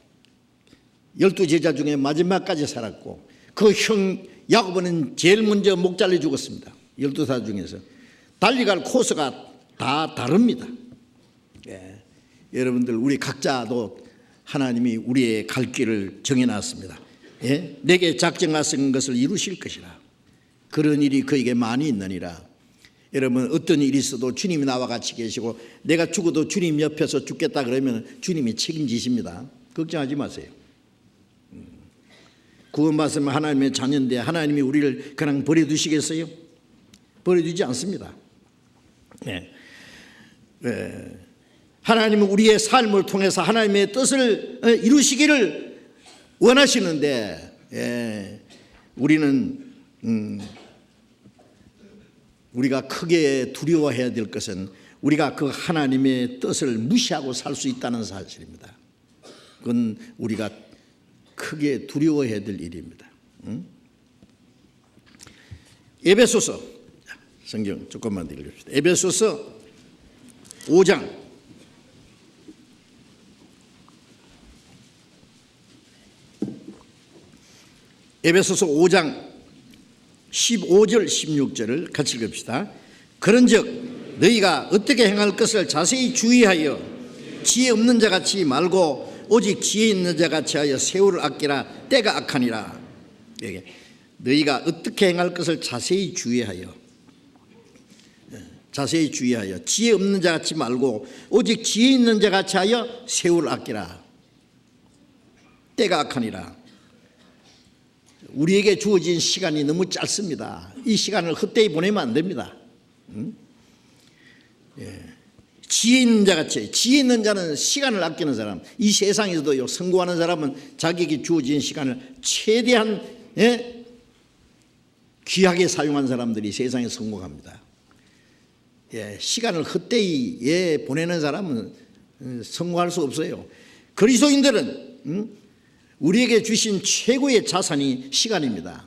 12제자 중에 마지막까지 살았고 그 형 야고보는 제일 먼저 목 잘려 죽었습니다. 12사 중에서. 달려갈 코스가 다 다릅니다. 여러분들 우리 각자도 하나님이 우리의 갈 길을 정해놨습니다. 내게 작정하신 것을 이루실 것이라. 그런 일이 그에게 많이 있느니라. 여러분, 어떤 일이 있어도 주님이 나와 같이 계시고 내가 죽어도 주님 옆에서 죽겠다 그러면 주님이 책임지십니다. 걱정하지 마세요. 구원받으면 하나님의 자녀인데 하나님이 우리를 그냥 버려두시겠어요? 버려두지 않습니다. 네. 하나님은 우리의 삶을 통해서 하나님의 뜻을 이루시기를 원하시는데 우리는 우리가 크게 두려워해야 될 것은 우리가 그 하나님의 뜻을 무시하고 살 수 있다는 사실입니다. 그건 우리가 크게 두려워해야 될 일입니다. 에베소서, 성경 조금만 읽읍시다. 에베소서 5장 15절 16절을 같이 읽읍시다. 그런즉 너희가 어떻게 행할 것을 자세히 주의하여 지혜 없는 자같이 말고 오직 지혜 있는 자같이 하여 세월을 아끼라. 때가 악하니라. 너희가 어떻게 행할 것을 자세히 주의하여 지혜 없는 자같이 말고 오직 지혜 있는 자같이 하여 세월을 아끼라. 때가 악하니라. 우리에게 주어진 시간이 너무 짧습니다. 이 시간을 헛되이 보내면 안 됩니다. 지혜 있는 자같이, 지혜 있는 자는 시간을 아끼는 사람. 이 세상에서도요, 성공하는 사람은 자기에게 주어진 시간을 최대한 귀하게 사용한 사람들이 세상에 성공합니다. 시간을 헛되이 보내는 사람은 성공할 수 없어요. 그리스도인들은 우리에게 주신 최고의 자산이 시간입니다.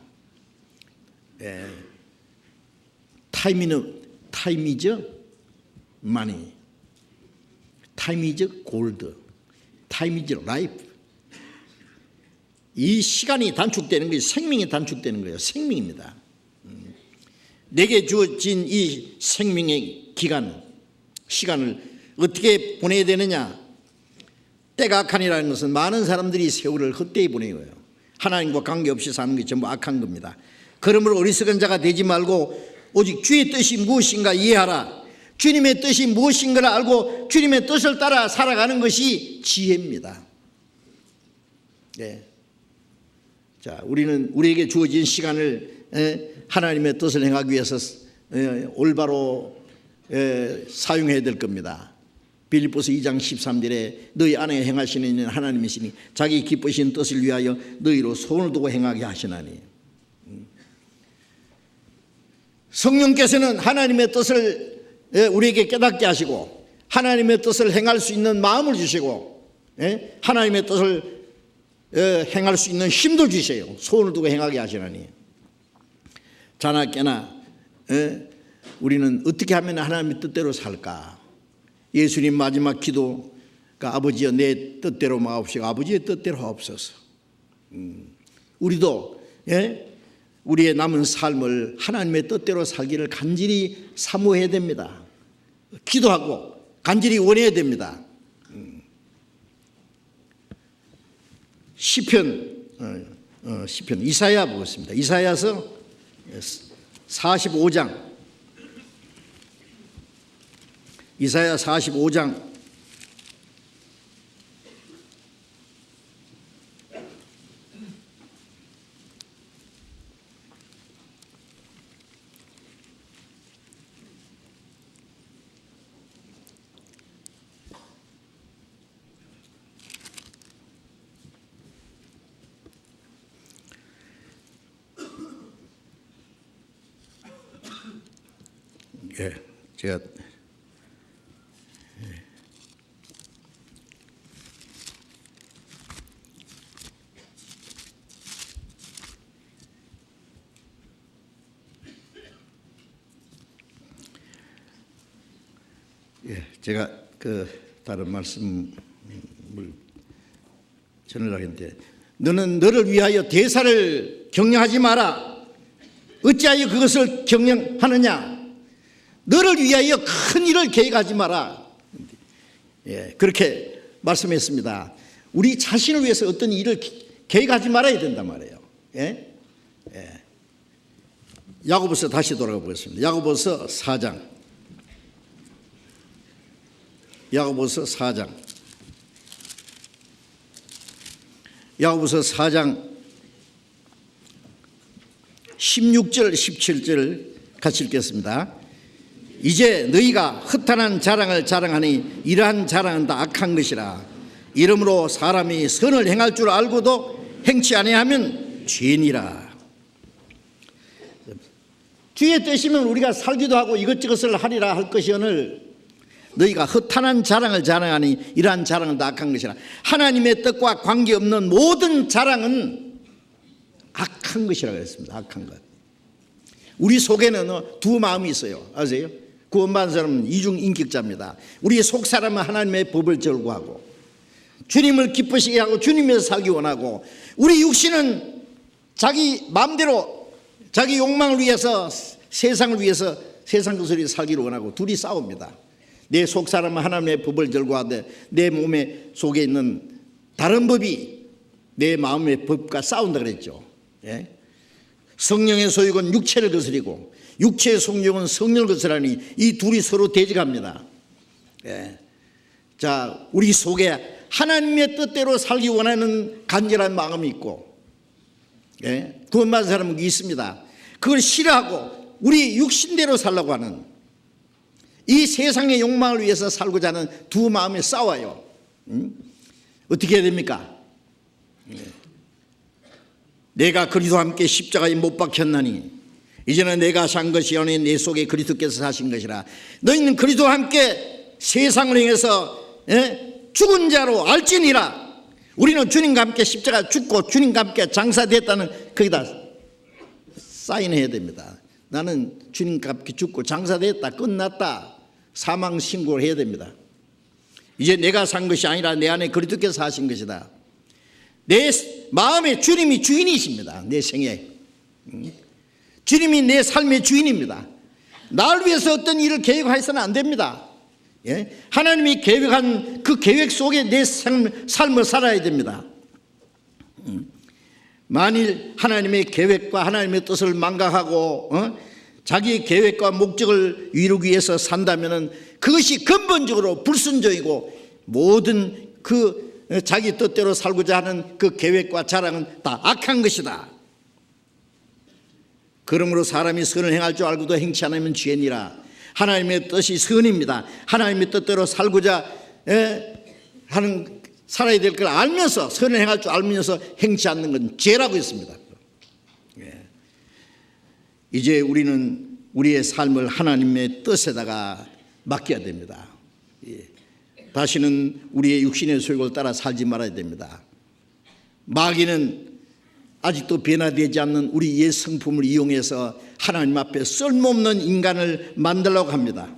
타임이죠 마니, 타임이죠 골드, 타임이죠 라이프. 이 시간이 단축되는 것이 생명이 단축되는 거예요. 생명입니다. 내게 주어진 이 생명의 기간, 시간을 어떻게 보내야 되느냐? 때가 악한이라는 것은 많은 사람들이 세월을 헛되이 보내요. 하나님과 관계없이 사는 게 전부 악한 겁니다. 그러므로 어리석은 자가 되지 말고 오직 주의 뜻이 무엇인가 이해하라. 주님의 뜻이 무엇인가를 알고 주님의 뜻을 따라 살아가는 것이 지혜입니다. 자, 우리는 우리에게 주어진 시간을 하나님의 뜻을 행하기 위해서 올바로 사용해야 될 겁니다. 빌립보서 2장 13절에 너희 안에 행하시는 이는 하나님이시니 자기 기쁘신 뜻을 위하여 너희로 소원을 두고 행하게 하시나니. 성령께서는 하나님의 뜻을 우리에게 깨닫게 하시고 하나님의 뜻을 행할 수 있는 마음을 주시고 하나님의 뜻을 행할 수 있는 힘도 주세요. 소원을 두고 행하게 하시나니. 자나 깨나 우리는 어떻게 하면 하나님의 뜻대로 살까? 예수님 마지막 기도가 아버지여 내 뜻대로 마옵시고 아버지의 뜻대로 하옵소서. 우리도 우리의 남은 삶을 하나님의 뜻대로 살기를 간절히 사모해야 됩니다. 기도하고 간절히 원해야 됩니다. 시편 이사야 보겠습니다. 이사야서 45장 이사야 45장 제가 제가 다른 말씀을 전하려고 했는데 너는 너를 위하여 대사를 경영하지 마라. 어찌하여 그것을 경영하느냐? 너를 위하여 큰 일을 계획하지 마라. 그렇게 말씀했습니다. 우리 자신을 위해서 어떤 일을 계획하지 말아야 된단 말이에요. 야고보서 다시 돌아가 보겠습니다. 야고보서 4장. 야고보서 4장. 야고보서 4장 16절 17절 같이 읽겠습니다. 이제 너희가 허탄한 자랑을 자랑하니 이러한 자랑은 다 악한 것이라. 이러므로 사람이 선을 행할 줄 알고도 행치 아니하면 죄니라. 주의 뜻이면 우리가 살기도 하고 이것저것을 하리라 할 것이오늘 너희가 허탄한 자랑을 자랑하니 이러한 자랑은 다 악한 것이라. 하나님의 뜻과 관계없는 모든 자랑은 악한 것이라고 했습니다. 악한 것. 우리 속에는 두 마음이 있어요. 아세요? 구원받은 사람은 이중 인격자입니다. 우리의 속 사람은 하나님의 법을 절구하고 주님을 기쁘시게 하고 주님에서 살기 원하고, 우리 육신은 자기 마음대로 자기 욕망을 위해서 세상을 위해서 세상 것을 위해서 살기를 원하고 둘이 싸웁니다. 내 속 사람은 하나님의 법을 절구하되 내 몸의 속에 있는 다른 법이 내 마음의 법과 싸운다 그랬죠. 예? 성령의 소욕은 육체를 거스리고 육체의 속욕은 성령을 거스르니 이 둘이 서로 대적합니다. 예. 자, 우리 속에 하나님의 뜻대로 살기 원하는 간절한 마음이 있고, 예? 구원받은 사람은 있습니다. 그걸 싫어하고 우리 육신대로 살려고 하는, 이 세상의 욕망을 위해서 살고자 하는 두 마음이 싸워요. 어떻게 해야 됩니까? 내가 그리스도와 함께 십자가에 못 박혔나니 이제는 내가 산 것이 아니 내 속에 그리스도께서 사신 것이라. 너희는 그리스도와 함께 세상을 향해서 죽은 자로 알지니라. 우리는 주님과 함께 십자가 죽고 주님과 함께 장사됐다는 거기다 사인해야 됩니다. 나는 주님과 함께 죽고 장사됐다, 끝났다, 사망 신고를 해야 됩니다. 이제 내가 산 것이 아니라 내 안에 그리스도께서 사신 것이다. 내 마음에 주님이 주인이십니다. 내 생에 주님이 내 삶의 주인입니다. 나를 위해서 어떤 일을 계획해서는 안 됩니다. 예? 하나님이 계획한 그 계획 속에 내 삶을 살아야 됩니다. 만일 하나님의 계획과 하나님의 뜻을 망각하고 자기의 계획과 목적을 이루기 위해서 산다면 그것이 근본적으로 불순종이고, 모든 그 자기 뜻대로 살고자 하는 그 계획과 자랑은 다 악한 것이다. 그러므로 사람이 선을 행할 줄 알고도 행치 않으면 죄니라. 하나님의 뜻이 선입니다. 하나님의 뜻대로 살고자 하는, 살아야 될 걸 알면서, 선을 행할 줄 알면서 행치 않는 건 죄라고 했습니다. 이제 우리는 우리의 삶을 하나님의 뜻에다가 맡겨야 됩니다. 다시는 우리의 육신의 소욕을 따라 살지 말아야 됩니다. 마귀는 아직도 변화되지 않는 우리 옛 성품을 이용해서 하나님 앞에 쓸모없는 인간을 만들려고 합니다.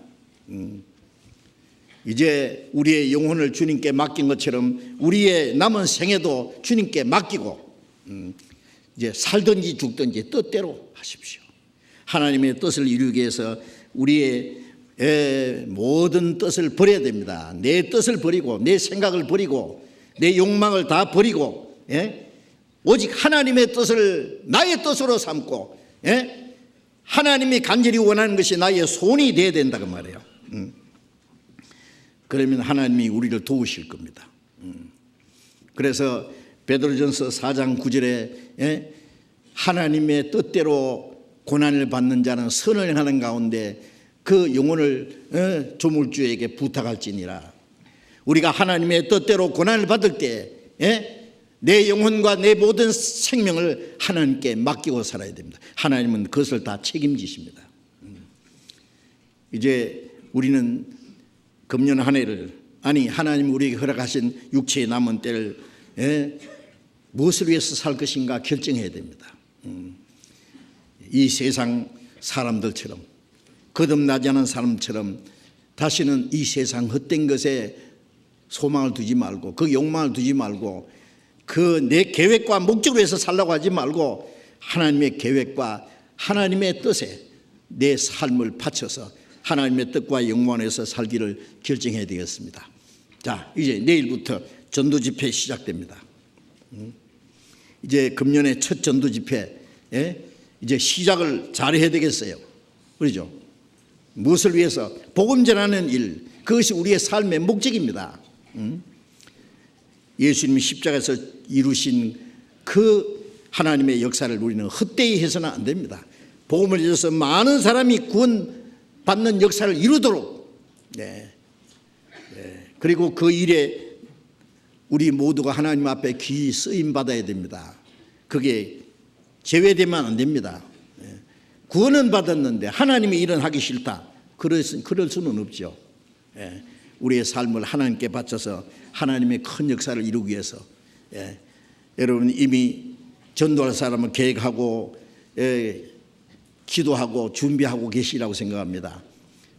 이제 우리의 영혼을 주님께 맡긴 것처럼 우리의 남은 생애도 주님께 맡기고 이제 살든지 죽든지 뜻대로 하십시오. 하나님의 뜻을 이루기 위해서 우리의 모든 뜻을 버려야 됩니다. 내 뜻을 버리고 내 생각을 버리고 내 욕망을 다 버리고 오직 하나님의 뜻을 나의 뜻으로 삼고 하나님이 간절히 원하는 것이 나의 손이 되어야 된다 그 말이에요. 그러면 하나님이 우리를 도우실 겁니다. 그래서 베드로전서 4장 9절에 하나님의 뜻대로 고난을 받는 자는 선을 행하는 가운데 그 영혼을 조물주에게 부탁할지니라. 우리가 하나님의 뜻대로 고난을 받을 때 내 영혼과 내 모든 생명을 하나님께 맡기고 살아야 됩니다. 하나님은 그것을 다 책임지십니다. 이제 우리는 금년 한 해를, 아니 하나님 우리에게 허락하신 육체의 남은 때를 무엇을 위해서 살 것인가 결정해야 됩니다. 이 세상 사람들처럼, 거듭나지 않은 사람처럼 다시는 이 세상 헛된 것에 소망을 두지 말고, 그 욕망을 두지 말고, 그 내 계획과 목적으로 해서 살라고 하지 말고 하나님의 계획과 하나님의 뜻에 내 삶을 바쳐서 하나님의 뜻과 영광에서 살기를 결정해야 되겠습니다. 자, 이제 내일부터 전도 집회 시작됩니다. 이제 금년의 첫 전도 집회, 이제 시작을 잘해야 되겠어요. 그렇죠? 무엇을 위해서? 복음 전하는 일, 그것이 우리의 삶의 목적입니다. 예수님이 십자가에서 이루신 그 하나님의 역사를 우리는 헛되이 해서는 안 됩니다. 복음을 위해서 많은 사람이 구원받는 역사를 이루도록, 그리고 그 일에 우리 모두가 하나님 앞에 귀히 쓰임 받아야 됩니다. 그게 제외되면 안 됩니다. 구원은 받았는데 하나님의 일은 하기 싫다, 그럴 수는 없죠. 우리의 삶을 하나님께 바쳐서 하나님의 큰 역사를 이루기 위해서, 여러분 이미 전도할 사람은 계획하고 기도하고 준비하고 계시라고 생각합니다.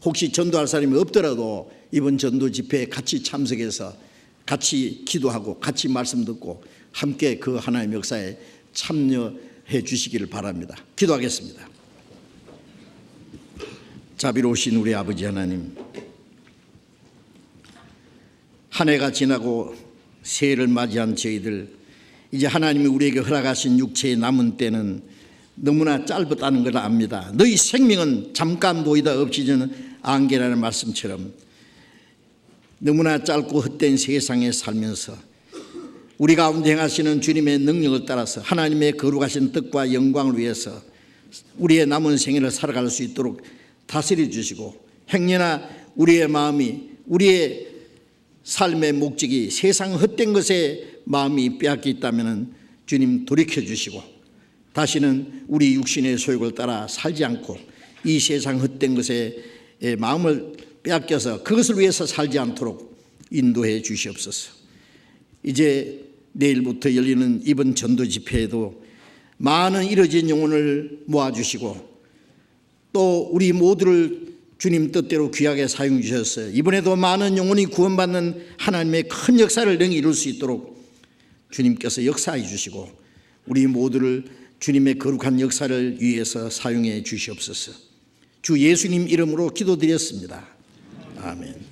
혹시 전도할 사람이 없더라도 이번 전도 집회에 같이 참석해서 같이 기도하고 같이 말씀 듣고 함께 그 하나님의 역사에 참여해 주시기를 바랍니다. 기도하겠습니다. 자비로우신 우리 아버지 하나님, 한 해가 지나고 새해를 맞이한 저희들, 이제 하나님이 우리에게 허락하신 육체의 남은 때는 너무나 짧았다는 걸 압니다. 너희 생명은 잠깐 보이다 없어지는 안개라는 말씀처럼 너무나 짧고 헛된 세상에 살면서 우리 가운데 행하시는 주님의 능력을 따라서 하나님의 거룩하신 뜻과 영광을 위해서 우리의 남은 생애를 살아갈 수 있도록 다스려 주시고, 행여나 우리의 마음이, 우리의 삶의 목적이 세상 헛된 것에 마음이 빼앗겨 있다면 주님 돌이켜 주시고, 다시는 우리 육신의 소욕을 따라 살지 않고 이 세상 헛된 것에 마음을 빼앗겨서 그것을 위해서 살지 않도록 인도해 주시옵소서. 이제 내일부터 열리는 이번 전도 집회에도 많은 잃어진 영혼을 모아주시고 또 우리 모두를 주님 뜻대로 귀하게 사용해 주셨어요. 이번에도 많은 영혼이 구원받는 하나님의 큰 역사를 능히 이룰 수 있도록 주님께서 역사해 주시고 우리 모두를 주님의 거룩한 역사를 위해서 사용해 주시옵소서. 주 예수님 이름으로 기도드렸습니다. 아멘.